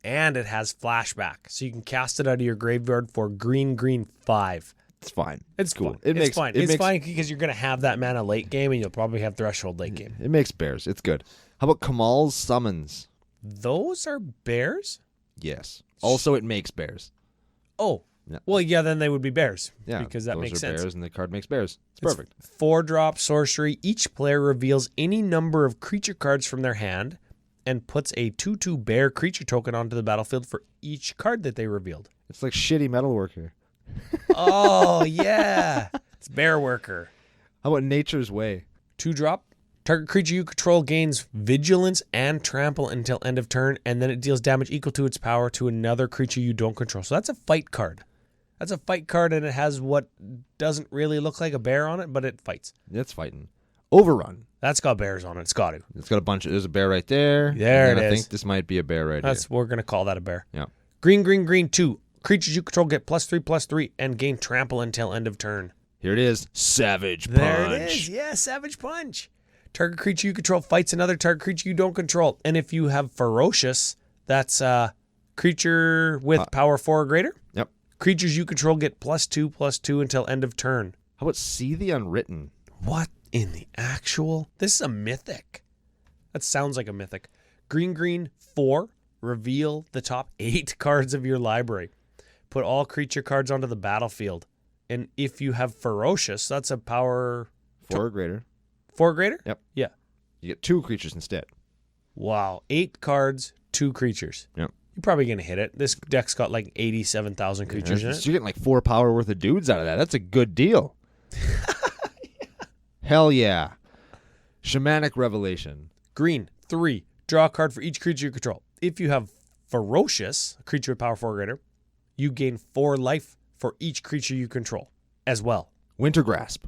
And it has flashback. So you can cast it out of your graveyard for green 5. It's fine. It's cool. Fine. It's fine. It's fine because you're going to have that mana late game, and you'll probably have Threshold late game. It makes bears. It's good. How about Kamal's Summons? Those are bears? Yes. Also, it makes bears. Oh. Yeah. Well, yeah, then they would be bears. Yeah, because that those makes are sense. Bears, and the card makes bears. It's perfect. 4-drop sorcery. Each player reveals any number of creature cards from their hand and puts a 2/2 bear creature token onto the battlefield for each card that they revealed. It's like shitty Metalworker. Oh, yeah. It's Bear Worker. How about Nature's Way? 2-drop. Target creature you control gains vigilance and trample until end of turn, and then it deals damage equal to its power to another creature you don't control. So that's a fight card. That's a fight card, and it has what doesn't really look like a bear on it, but it fights. It's fighting. Overrun. That's got bears on it. It's got to. It's got a bunch of... There's a bear right there. There and it I is. think this might be a bear right here. We're going to call that a bear. Yeah. Green 2. Creatures you control get +3/+3 and gain trample until end of turn. Here it is. Savage Punch. There it is. Yeah, Savage Punch. Target creature you control fights another target creature you don't control. And if you have Ferocious, that's a creature with power 4 or greater. Yep. Creatures you control get +2/+2 until end of turn. How about See the Unwritten? What in the actual? This is a mythic. That sounds like a mythic. Green 4. Reveal the top 8 cards of your library. Put all creature cards onto the battlefield. And if you have Ferocious, that's a power 4 or greater. 4 or greater? Yep. Yeah. You get 2 creatures instead. Wow. 8 cards, 2 creatures. Yep. You're probably going to hit it. This deck's got like 87,000 creatures in it. You're getting like 4 power worth of dudes out of that. That's a good deal. Hell yeah. Shamanic Revelation. Green 3. Draw a card for each creature you control. If you have Ferocious, a creature with power 4 or greater, you gain 4 life for each creature you control as well. Winter Grasp.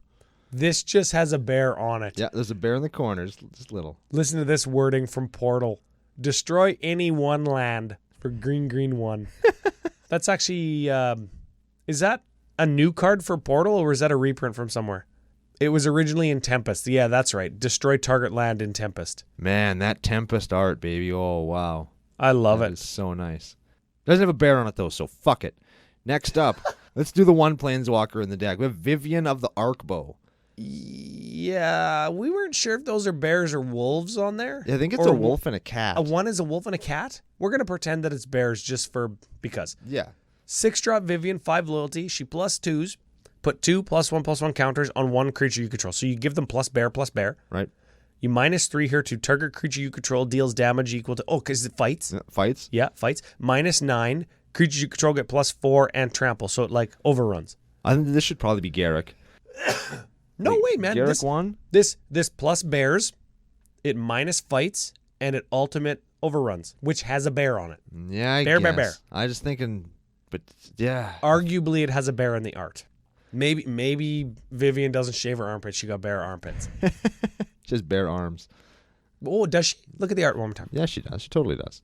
This just has a bear on it. Yeah, there's a bear in the corner, just little. Listen to this wording from Portal. Destroy any 1 land for green 1. That's actually, is that a new card for Portal, or is that a reprint from somewhere? It was originally in Tempest. Yeah, that's right. Destroy target land in Tempest. Man, that Tempest art, baby. Oh, wow. I love That it. is so nice. Doesn't have a bear on it, though, so fuck it. Next up, let's do the one Planeswalker in the deck. We have Vivian of the Arkbow. Yeah, we weren't sure if those are bears or wolves on there. I think it's a wolf and a cat. One is a wolf and a cat? We're going to pretend that it's bears just because. Yeah. 6-drop Vivian, 5 loyalty. She +2s. Put 2 +1/+1 counters on 1 creature you control. So you give them +bear. Right. You -3 here to target creature you control deals damage equal to... Oh, because it fights. Yeah, fights. Yeah, fights. -9. Creatures you control get +4 and trample. So it like overruns. I think this should probably be Garrick. No way, man. Garrick won? This plus bears, it minus fights, and it ultimate overruns, which has a bear on it. Yeah, I Bear. guess. I just thinking, but yeah. Arguably, it has a bear in the art. Maybe Vivian doesn't shave her armpits. She got bear armpits. Just bare arms. Oh, does she? Look at the art one more time. Yeah, she does. She totally does.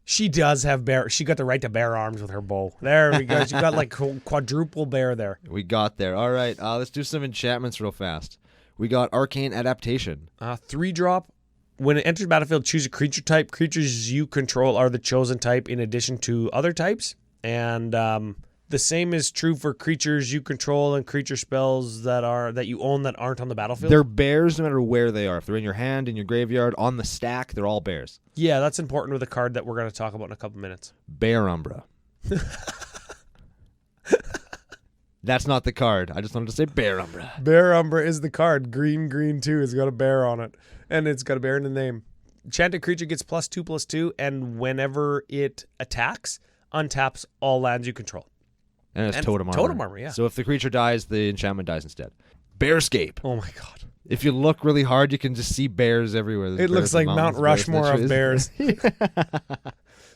She does have bear. She got the right to bear arms with her bow. There we go. She got like quadruple bear there. We got there. All right. Let's do some enchantments real fast. We got Arcane Adaptation. 3-drop. When it enters battlefield, choose a creature type. Creatures you control are the chosen type in addition to other types. And the same is true for creatures you control and creature spells that you own that aren't on the battlefield. They're bears no matter where they are. If they're in your hand, in your graveyard, on the stack, they're all bears. Yeah, that's important with a card that we're going to talk about in a couple minutes. Bear Umbra. That's not the card. I just wanted to say Bear Umbra. Bear Umbra is the card. Green 2. It's got a bear on it. And it's got a bear in the name. Enchanted creature gets +2/+2, and whenever it attacks, untaps all lands you control. And it's Totem Armor. Totem Armor, yeah. So if the creature dies, the enchantment dies instead. Bearscape. Oh my god. If you look really hard, you can just see bears everywhere. There's It looks bears in like Mount mountains, Rushmore of trees. bears.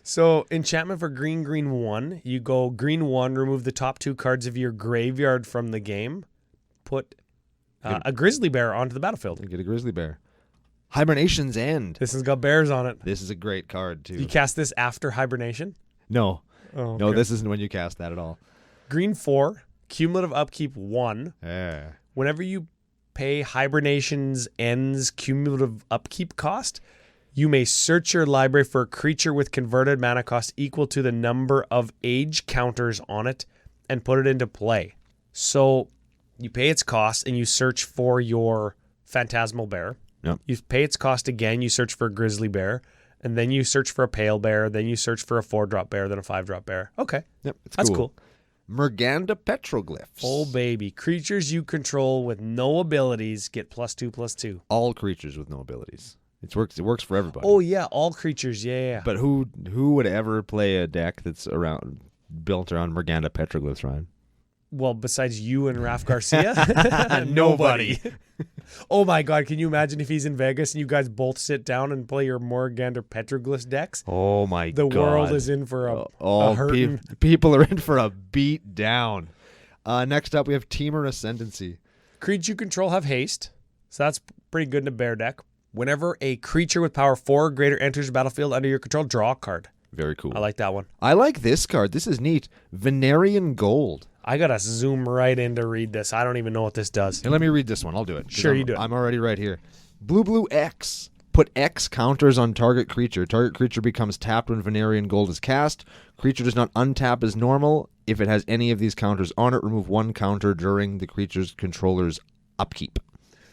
So, enchantment for green, green 1. You go green 1, remove the top 2 cards of your graveyard from the game. Put a grizzly bear onto the battlefield. Get a grizzly bear. Hibernation's End. This has got bears on it. This is a great card, too. You cast this after hibernation? No. Oh, No, okay. this isn't when you cast that at all. Green 4, cumulative upkeep 1. Yeah. Whenever you pay Hibernation's End's cumulative upkeep cost, you may search your library for a creature with converted mana cost equal to the number of age counters on it and put it into play. So you pay its cost and you search for your Phantasmal Bear. Yep. You pay its cost again, you search for a Grizzly Bear, and then you search for a Pale Bear, then you search for a 4-drop bear, then a 5-drop bear. Okay. Yep, it's That's cool. Merganda Petroglyphs. Oh, baby. Creatures you control with no abilities get +2/+2. All creatures with no abilities. It works for everybody. Oh, yeah. All creatures. Yeah. But who would ever play a deck that's built around Merganda Petroglyphs, Ryan? Well, besides you and Raf Garcia? Nobody. Oh, my God. Can you imagine if he's in Vegas and you guys both sit down and play your Morgander Petroglyphs decks? Oh, my The God. world is in for a hurting. People are in for a beat down. Next up, we have Teamer Ascendancy. Creatures you control have haste, so that's pretty good in a bear deck. Whenever a creature with power 4 or greater enters the battlefield under your control, draw a card. Very cool. I like that one. I like this card. This is neat. Venerian Gold. I got to zoom right in to read this. I don't even know what this does. Here, let me read this one. I'll do it. Sure, you do it. I'm already right here. Blue X. Put X counters on target creature. Target creature becomes tapped when Venerian Gold is cast. Creature does not untap as normal. If it has any of these counters on it, remove 1 counter during the creature's controller's upkeep.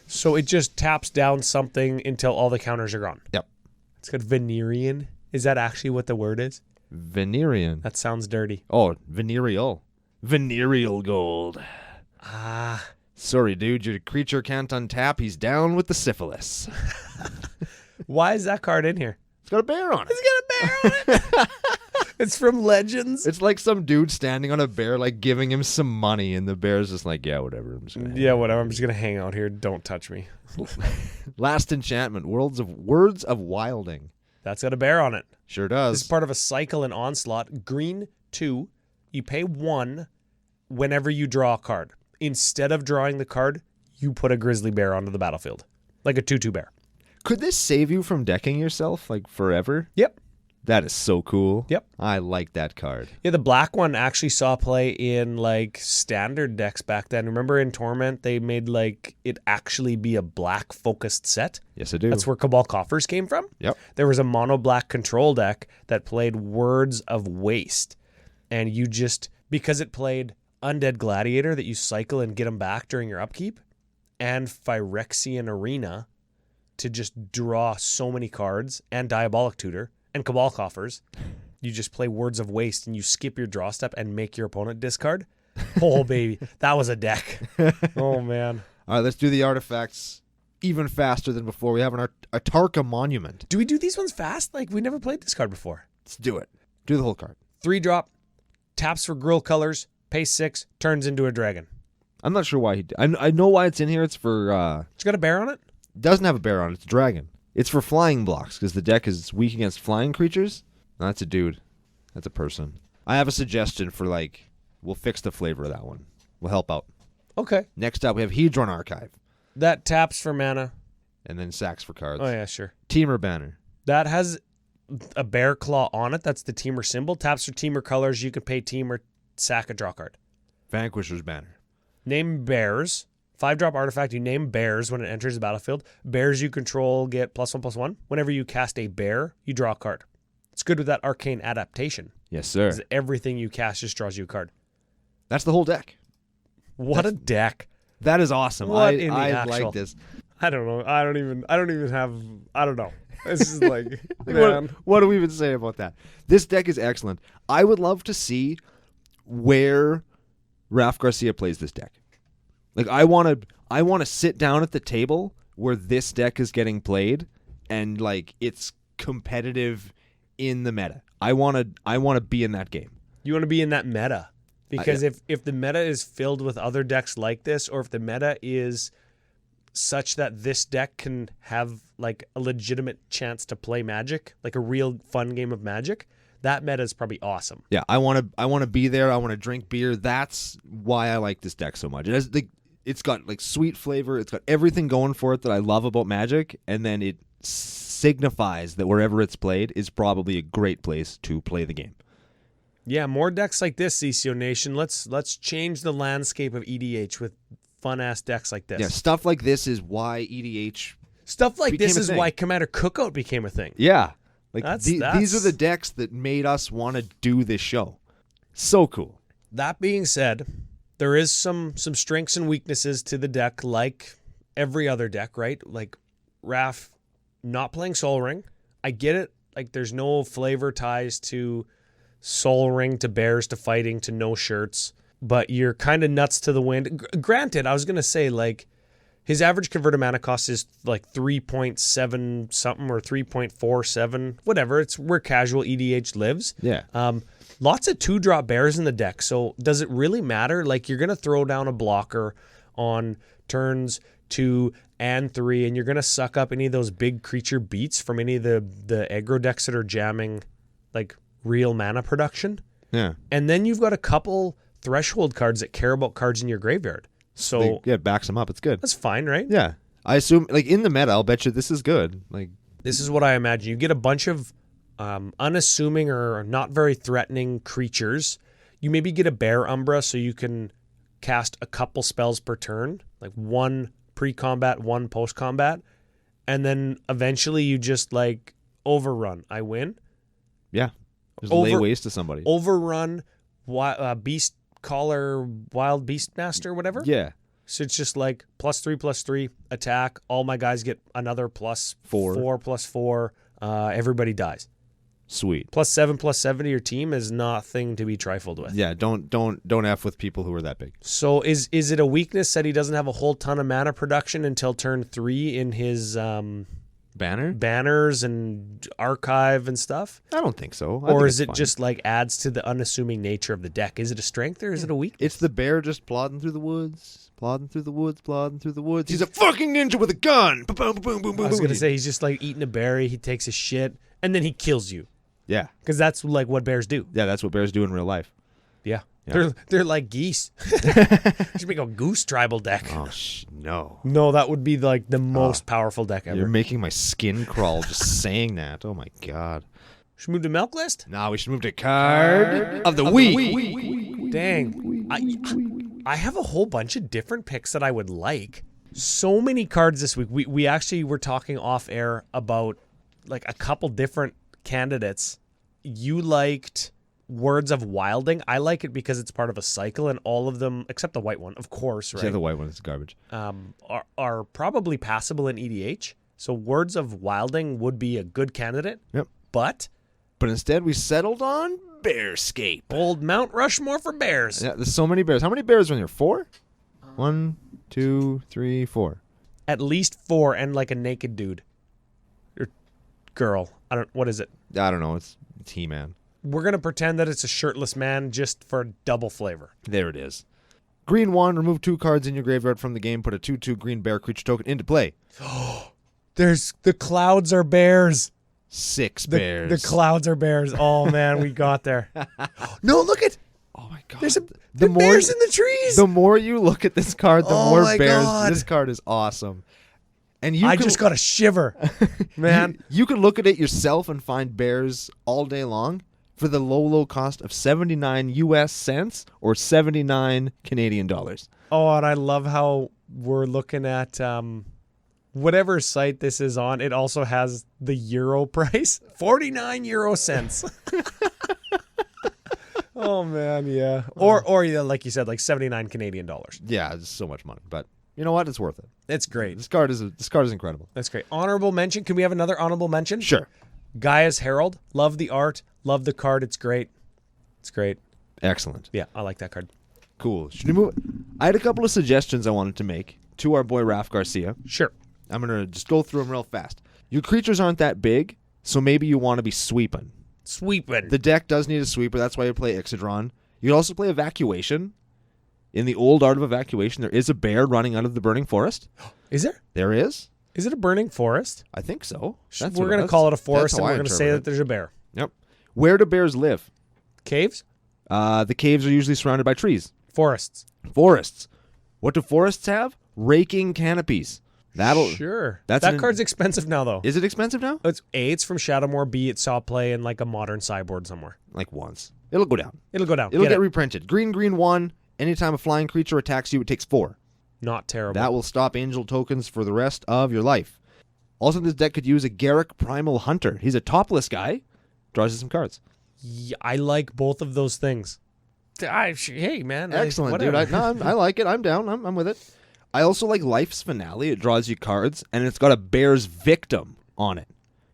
So it just taps down something until all the counters are gone. Yep. It's got Venerian. Is that actually what the word is? Venerian. That sounds dirty. Oh, venereal. Venereal Gold. Ah. Sorry, dude. Your creature can't untap. He's down with the syphilis. Why is that card in here? It's got a bear on it. It's got a bear on it. It's from Legends. It's like some dude standing on a bear, like giving him some money, and the bear's just like, yeah, whatever. I'm just gonna hang Yeah, out." whatever. I'm just going to hang out here. Don't touch me. Last enchantment, Words of Wilding. That's got a bear on it. Sure This does. is part of a cycle in Onslaught. Green 2, you pay 1 whenever you draw a card. Instead of drawing the card, you put a grizzly bear onto the battlefield. Like a 2/2 bear. Could this save you from decking yourself like forever? Yep. That is so cool. Yep. I like that card. Yeah, the black one actually saw play in like standard decks back then. Remember in Torment, they made like it actually be a black focused set? Yes, I do. That's where Cabal Coffers came from. Yep. There was a mono black control deck that played Words of Waste. And you just, because it played Undead Gladiator that you cycle and get them back during your upkeep, and Phyrexian Arena to just draw so many cards, and Diabolic Tutor, and Cabal Coffers, you just play Words of Waste and you skip your draw step and make your opponent discard. Oh, baby. That was a deck. Oh, man. All right, let's do the artifacts even faster than before. We have an Atarka Monument. Do we do these ones fast? Like, we never played this card before. Let's do it. Do the whole card. 3-drop, taps for grill colors, pays 6, turns into a dragon. I'm not sure why I know why it's in here. It's for... It's got a bear on it? doesn't have a bear on it. It's a dragon. It's for flying blocks because the deck is weak against flying creatures. No, that's a dude. That's a person. I have a suggestion for, like, we'll fix the flavor of that one. We'll help out. Okay. Next up, we have Hedron Archive. That taps for mana. And then sacks for cards. Oh, yeah, sure. Teamer Banner. That has a bear claw on it. That's the Teamer symbol. Taps for Teamer colors. You can pay Teamer, sack a draw card. Vanquisher's Banner. Name bears. 5-drop artifact. You name bears when it enters the battlefield. Bears you control get +1/+1. Whenever you cast a bear, you draw a card. It's good with that arcane adaptation. Yes, sir. 'Cause everything you cast just draws you a card. That's the whole deck. What a deck. That is awesome. What I in the actual- like this. I don't know. I don't even have, I don't know. This is like, man. What do we even say about that? This deck is excellent. I would love to see where Raf Garcia plays this deck. Like, I want to sit down at the table where this deck is getting played and, like, it's competitive in the meta. I want to be in that game. You want to be in that meta. Because if the meta is filled with other decks like this, or if the meta is such that this deck can have like a legitimate chance to play Magic, like a real fun game of Magic, that meta is probably awesome. Yeah, I want to be there. I want to drink beer. That's why I like this deck so much. It's got like sweet flavor. It's got everything going for it that I love about Magic, and then it signifies that wherever it's played is probably a great place to play the game. Yeah, more decks like this, CCO Nation. Let's change the landscape of EDH with fun-ass decks like this. Yeah, stuff like this is why EDH Stuff like became this a is thing. why Commander Cookout became a thing. Yeah. Like That's- these are the decks that made us want to do this show. So cool. That being said, there is some strengths and weaknesses to the deck, like every other deck, right? Like Raph not playing Soul Ring. I get it. Like there's no flavor ties to Soul Ring, to Bears, to Fighting, to No Shirts, but you're kind of nuts to the wind. Granted, I was going to say like his average converted mana cost is like 3.7 something or 3.47, whatever. It's where casual EDH lives. Yeah. Lots of 2-drop bears in the deck. So does it really matter? Like you're going to throw down a blocker on turns 2 and 3, and you're going to suck up any of those big creature beats from any of the aggro decks that are jamming like real mana production. Yeah. And then you've got a couple threshold cards that care about cards in your graveyard. So Yeah, it backs them up. It's good. that's fine, right? Yeah. I assume like in the meta, I'll bet you this is good. Like This is what I imagine. You get a bunch of unassuming or not very threatening creatures. You maybe get a Bear Umbra so you can cast a couple spells per turn, like one pre-combat, one post-combat, and then eventually you just like overrun. I win. yeah. Just lay waste to somebody. Overrun Beast Caller, Wild Beastmaster, whatever. Yeah. So it's just like +3/+3 attack. All my guys get another +4/+4. Everybody dies. Sweet. +7/+7 to your team is nothing to be trifled with. Yeah, don't F with people who are that big. So is it a weakness that he doesn't have a whole ton of mana production until turn 3 in his Banner? banners and archive and stuff? I don't think so. I Or think is it's it fine. just like adds to the unassuming nature of the deck? Is it a strength or is it a weakness? It's the bear just plodding through the woods, plodding through the woods, plodding through the woods. He's a fucking ninja with a gun. Boom, boom, boom, boom, I was boom. going to say he's just like eating a berry, he takes a shit, and then he kills you. Yeah. Because that's like what bears do. Yeah, that's what bears do in real life. Yeah. Yeah. They're like geese. Should make a goose tribal deck. Oh, no. No, that would be like the most powerful deck ever. You're making my skin crawl just saying that. Oh, my God. Should we move to milk list? Now we should move to card of the week. Dang. I have a whole bunch of different picks that I would like. So many cards this week. We actually were talking off air about like a couple different candidates. You liked Words of Wilding. I like it because it's part of a cycle, and all of them, except the white one, of course, right? Yeah, the white one is garbage. Are probably passable in EDH. So Words of Wilding would be a good candidate. Yep. But instead, we settled on Bearscape. old Mount Rushmore for bears. Yeah, there's so many bears. How many bears are in here? 4? 1, 2, 3, 4. At least 4, and like a naked dude or girl. What is it? I don't know. It's He-Man. We're going to pretend that it's a shirtless man just for double flavor. There it is. Green 1, remove 2 cards in your graveyard from the game. Put a 2/2 green bear creature token into play. There's the clouds are bears. 6 bears. The clouds are bears. Oh man, we got there. No, look at Oh my God. there's bears in the trees. The more you look at this card, the Oh more my bears. God. This card is awesome. And I just got a shiver, man. You can look at it yourself and find bears all day long for the low cost of 79 US cents or 79 Canadian dollars. Oh, and I love how we're looking at whatever site this is on. It also has the euro price, 49 euro cents. Oh man, yeah. Or yeah, like you said, like 79 Canadian dollars. Yeah, it's so much money, but you know what? It's worth it. It's great. This card is incredible. That's great. Honorable mention. Can we have another honorable mention? Sure. Gaia's Herald. Love the art. Love the card. It's great. It's great. Excellent. Yeah, I like that card. Cool. Should we move? I had a couple of suggestions I wanted to make to our boy Raph Garcia. Sure. I'm going to just go through them real fast. Your creatures aren't that big, so maybe you want to be sweeping. Sweeping. The deck does need a sweeper. That's why you play Ixodron. You could also play Evacuation. In the old art of evacuation, there is a bear running out of the burning forest. Is there? There is. Is it a burning forest? I think so. We're going to call it a forest, and we're going to say that there's a bear. Yep. Where do bears live? Caves? The caves are usually surrounded by trees. Forests. Forests. What do forests have? Raking canopies. Sure. That card's expensive now, though. Is it expensive now? It's from Shadowmoor. B, it saw play in like a modern sideboard somewhere. Like once. It'll go down. It'll get reprinted. Green, 1. Anytime a flying creature attacks you, it takes 4. Not terrible. That will stop angel tokens for the rest of your life. Also, this deck could use a Garruk Primal Hunter. He's a topless guy. Draws you some cards. Yeah, I like both of those things. Hey, man. Excellent, dude. I like it. I'm down. I'm with it. I also like Life's Finale. It draws you cards, and it's got a bear's victim on it.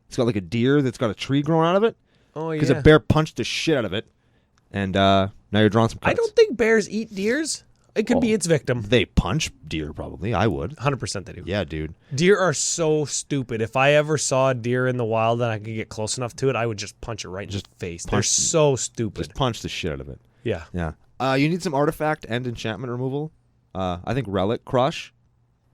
It's got like a deer that's got a tree growing out of it. Oh, yeah. Because a bear punched the shit out of it. And now you're drawing some cards. I don't think bears eat deers. It could be its victim. They punch deer, probably. I would. 100% they do. Yeah, dude. Deer are so stupid. If I ever saw a deer in the wild and I could get close enough to it, I would just punch it right in the face. They're so stupid. Just punch the shit out of it. Yeah. Yeah. You need some artifact and enchantment removal. I think Relic Crush.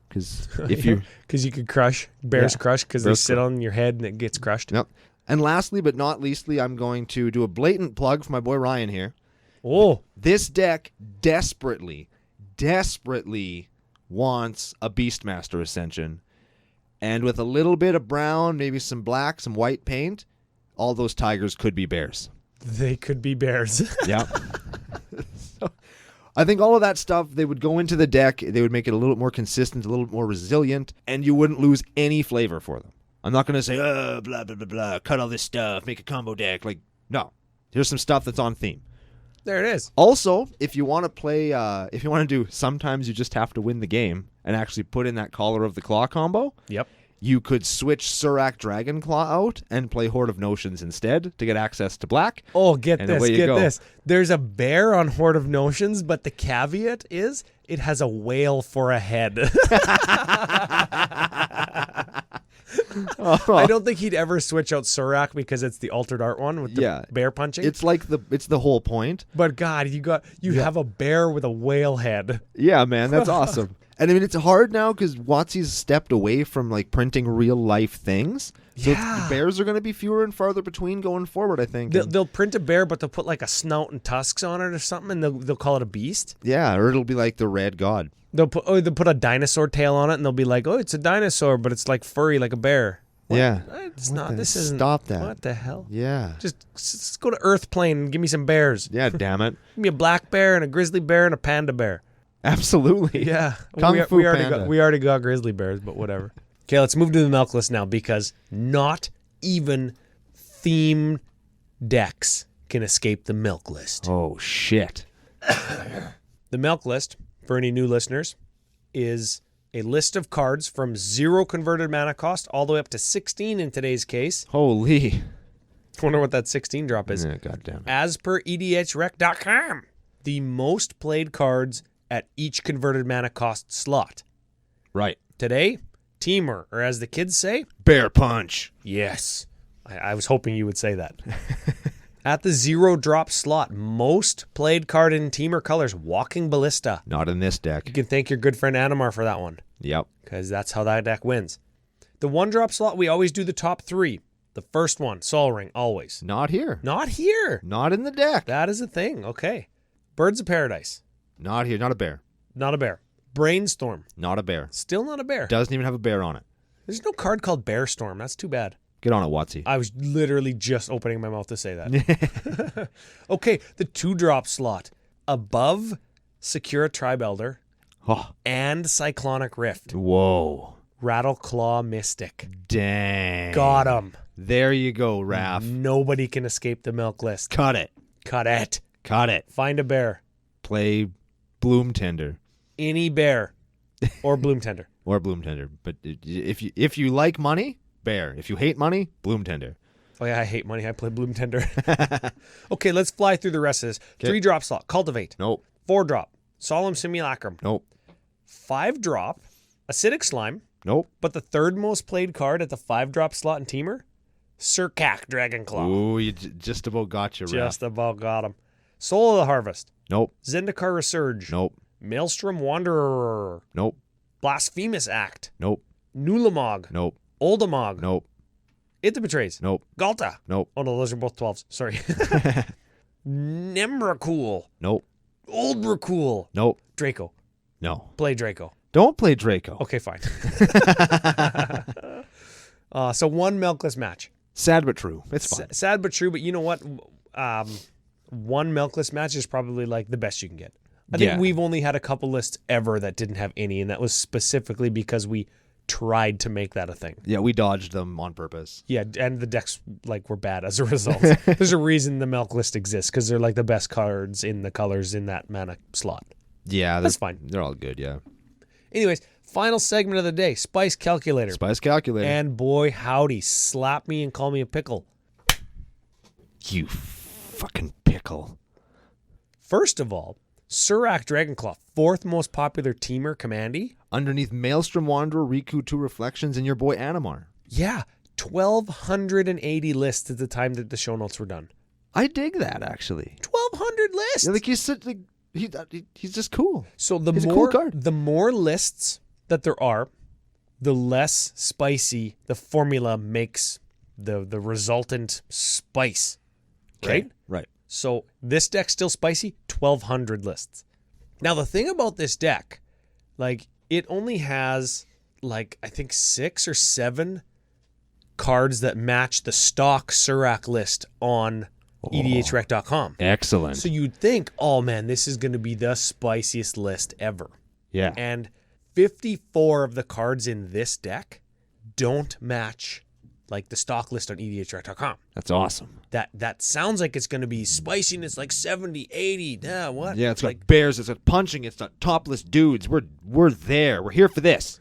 Because if you... Because you could crush. Bears crush because they sit on your head and it gets crushed. Yep. And lastly, but not leastly, I'm going to do a blatant plug for my boy Ryan here. Oh. This deck desperately wants a Beastmaster Ascension. And with a little bit of brown, maybe some black, some white paint, all those tigers could be bears. They could be bears. Yeah. So, I think all of that stuff, they would go into the deck, they would make it a little bit more consistent, a little bit more resilient, and you wouldn't lose any flavor for them. I'm not going to say, blah, blah, blah, blah, cut all this stuff, make a combo deck. Like, no. Here's some stuff that's on theme. There it is. Also, if you want to play, if you want to do sometimes you just have to win the game and actually put in that Collar of the Claw combo, yep, you could switch Surak Dragonclaw out and play Horde of Notions instead to get access to black. Oh, get this. There's a bear on Horde of Notions, but the caveat is it has a whale for a head. I don't think he'd ever switch out Surak because it's the altered art one with the bear punching. It's the whole point. But God, you have a bear with a whale head. Yeah, man, that's awesome. And I mean, it's hard now because WotC's stepped away from like printing real life things. So the bears are going to be fewer and farther between going forward, I think. They'll print a bear, but they'll put like a snout and tusks on it or something, and they'll call it a beast. Yeah, or it'll be like the Red God. They'll put a dinosaur tail on it, and they'll be like, oh, it's a dinosaur, but it's like furry like a bear. What? Yeah. It's not. This isn't. Stop that. What the hell? Yeah. Just go to Earth Plane and give me some bears. Yeah, damn it. Give me a black bear and a grizzly bear and a panda bear. Absolutely. Yeah. Kung Fu Panda. We already got grizzly bears, but whatever. Okay, let's move to the milk list now because not even theme decks can escape the milk list. Oh, shit. The milk list, for any new listeners, is a list of cards from 0 converted mana cost all the way up to 16 in today's case. Holy. I wonder what that 16 drop is. Yeah, God damn it. As per EDHREC.com, the most played cards at each converted mana cost slot. Right. Today, Teamer, or as the kids say, Bear Punch. Yes. I was hoping you would say that. At the 0 drop slot, most played card in Teamer colors, Walking Ballista. Not in this deck. You can thank your good friend Animar for that one. Yep. Because that's how that deck wins. The 1 drop slot, we always do the top 3. The first one, Sol Ring, always. Not here. Not here. Not in the deck. That is a thing. Okay. Birds of Paradise. Not here. Not a bear. Not a bear. Brainstorm. Not a bear. Still not a bear. Doesn't even have a bear on it. There's no card called Bear Storm. That's too bad. Get on it, WotC. I was literally just opening my mouth to say that. Okay, the 2 drop slot. Above Secura Tribe Elder and Cyclonic Rift. Whoa. Rattleclaw Mystic. Dang. Got him. There you go, Raph. Nobody can escape the milk list. Cut it. Cut it. Cut it. Find a bear. Play Bloom Tender. Any bear. Or Bloom Tender. Or Bloom Tender. But if you like money, bear. If you hate money, Bloom Tender. Oh yeah, I hate money. I play Bloom Tender. Okay, let's fly through the rest of this. Okay. 3 drop slot. Cultivate. Nope. 4 drop. Solemn Simulacrum. Nope. 5 drop. Acidic Slime. Nope. But the 3rd most played card at the 5 drop slot in Teamer, Surcac Dragonclaw. Ooh, you just about got you, Raph. Just about got him. Soul of the Harvest. Nope. Zendikar Resurge. Nope. Maelstrom Wanderer. Nope. Blasphemous Act. Nope. Nulamog. Nope. Oldamog. Nope. Ithabetrays. Nope. Galta. Nope. Oh no, those are both 12s. Sorry. Nemrakul. Nope. Old Rakul. Nope. Draco. No. Play Draco. Don't play Draco. Okay, fine. So one milkless match. Sad but true. It's fine. Sad but true, but you know what? One milkless match is probably like the best you can get. I think we've only had a couple lists ever that didn't have any, and that was specifically because we tried to make that a thing. Yeah, we dodged them on purpose. Yeah, and the decks were bad as a result. There's a reason the milk list exists, because they're like the best cards in the colors in that mana slot. Yeah, that's fine. They're all good, yeah. Anyways, final segment of the day, Spice Calculator. Spice Calculator. And boy, howdy, slap me and call me a pickle. You fucking pickle. First of all, Surak Dragonclaw, 4th most popular teamer commandy. Underneath Maelstrom Wanderer, Riku 2 Reflections, and your boy Animar. Yeah, 1,280 lists at the time that the show notes were done. I dig that, actually. 1,200 lists. Yeah, like he's just cool. So the he's more a cool card. The more lists that there are, the less spicy the formula makes the resultant spice. Right? Okay, right. So this deck's still spicy, 1,200 lists. Now the thing about this deck, like it only has like I think 6 or 7 cards that match the stock Surak list on EDHREC.com. Excellent. So you'd think, oh man, this is going to be the spiciest list ever. Yeah. And 54 of the cards in this deck don't match like the stock list on EDHREC.com. That's awesome. That sounds like it's going to be spicy and it's like 70, 80. Nah, what? Yeah, it's like got bears, it's got punching, it's got topless dudes. We're there. We're here for this.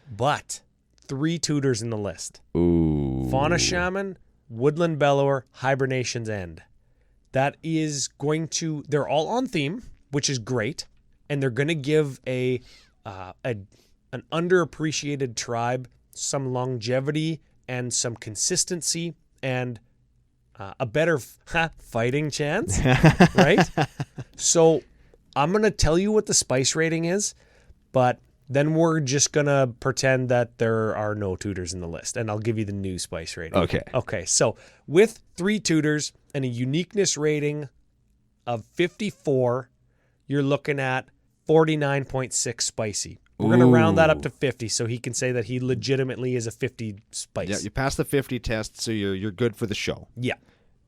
But 3 tutors in the list. Ooh. Fauna Shaman, Woodland Bellower, Hibernation's End. That is going to... They're all on theme, which is great. And they're going to give an underappreciated tribe some longevity and some consistency and a better fighting chance, right? So I'm going to tell you what the spice rating is, but then we're just going to pretend that there are no tutors in the list, and I'll give you the new spice rating. Okay, so with 3 tutors and a uniqueness rating of 54, you're looking at 49.6 spicy. We're going to round that up to 50 so he can say that he legitimately is a 50 spice. Yeah, you passed the 50 test, so you're good for the show. Yeah.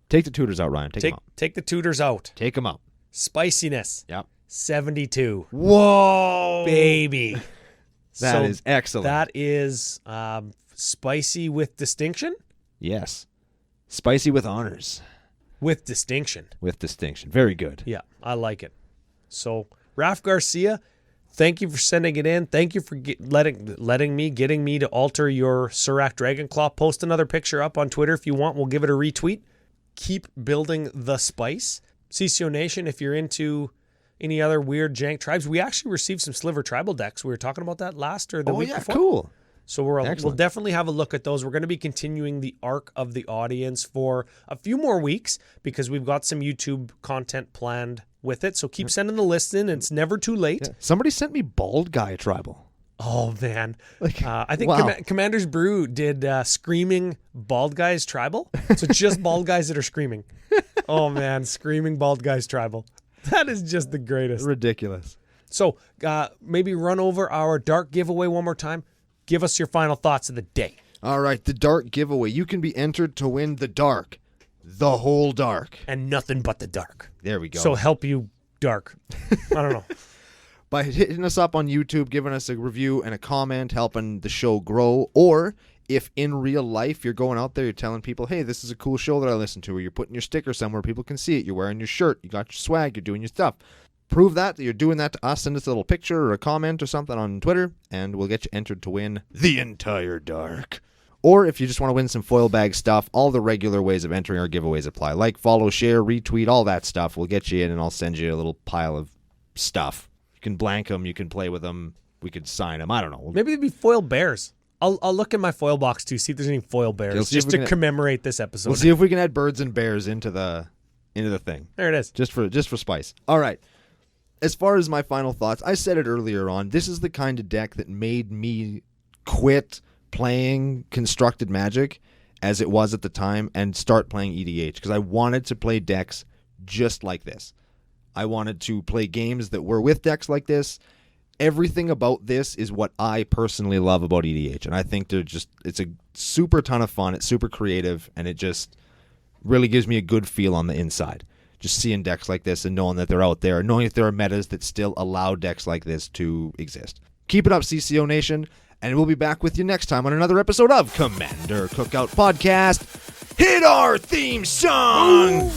Take the tutors out, Ryan. Take them out. Take the tutors out. Take them out. Spiciness. Yep. 72. Whoa! Baby. That is excellent. That is spicy with distinction? Yes. Spicy with honors. With distinction. With distinction. Very good. Yeah, I like it. So, Raf Garcia, thank you for sending it in. Thank you for getting me to alter your Surak Dragonclaw. Post another picture up on Twitter if you want. We'll give it a retweet. Keep building the spice. CCO Nation, if you're into any other weird jank tribes, we actually received some Sliver Tribal decks. We were talking about that last or the week before. Cool. So we'll definitely have a look at those. We're going to be continuing the arc of the audience for a few more weeks because we've got some YouTube content planned with it. So keep sending the list in. It's never too late. Yeah. Somebody sent me Bald Guy Tribal. Oh, man. I think Commander's Brew did Screaming Bald Guys Tribal. So just bald guys that are screaming. Oh, man. Screaming Bald Guys Tribal. That is just the greatest. Ridiculous. So maybe run over our dark giveaway one more time. Give us your final thoughts of the day. All right, the dark giveaway. You can be entered to win the dark. The whole dark. And nothing but the dark. There we go. So help you, dark. I don't know. By hitting us up on YouTube, giving us a review and a comment, helping the show grow. Or if in real life you're going out there, you're telling people, hey, this is a cool show that I listen to, or you're putting your sticker somewhere people can see it, you're wearing your shirt, you got your swag, you're doing your stuff. Prove that you're doing that to us. Send us a little picture or a comment or something on Twitter, and we'll get you entered to win the entire dark. Or if you just want to win some foil bag stuff, all the regular ways of entering our giveaways apply. Like, follow, share, retweet, all that stuff. We'll get you in, and I'll send you a little pile of stuff. You can blank them. You can play with them. We could sign them. I don't know. Maybe it'd be foil bears. I'll look in my foil box, too, see if there's any foil bears, just to commemorate this episode. We'll see if we can add birds and bears into the thing. There it is. Just for spice. All right. as far as my final thoughts, I said it earlier on, this is the kind of deck that made me quit playing Constructed Magic as it was at the time and start playing EDH, because I wanted to play decks just like this. I wanted to play games that were with decks like this. Everything about this is what I personally love about EDH, and I think it's a super ton of fun. It's super creative, and it just really gives me a good feel on the inside. Just seeing decks like this and knowing that they're out there, knowing that there are metas that still allow decks like this to exist. Keep it up, CCO Nation, and we'll be back with you next time on another episode of Commander Cookout Podcast. Hit our theme song!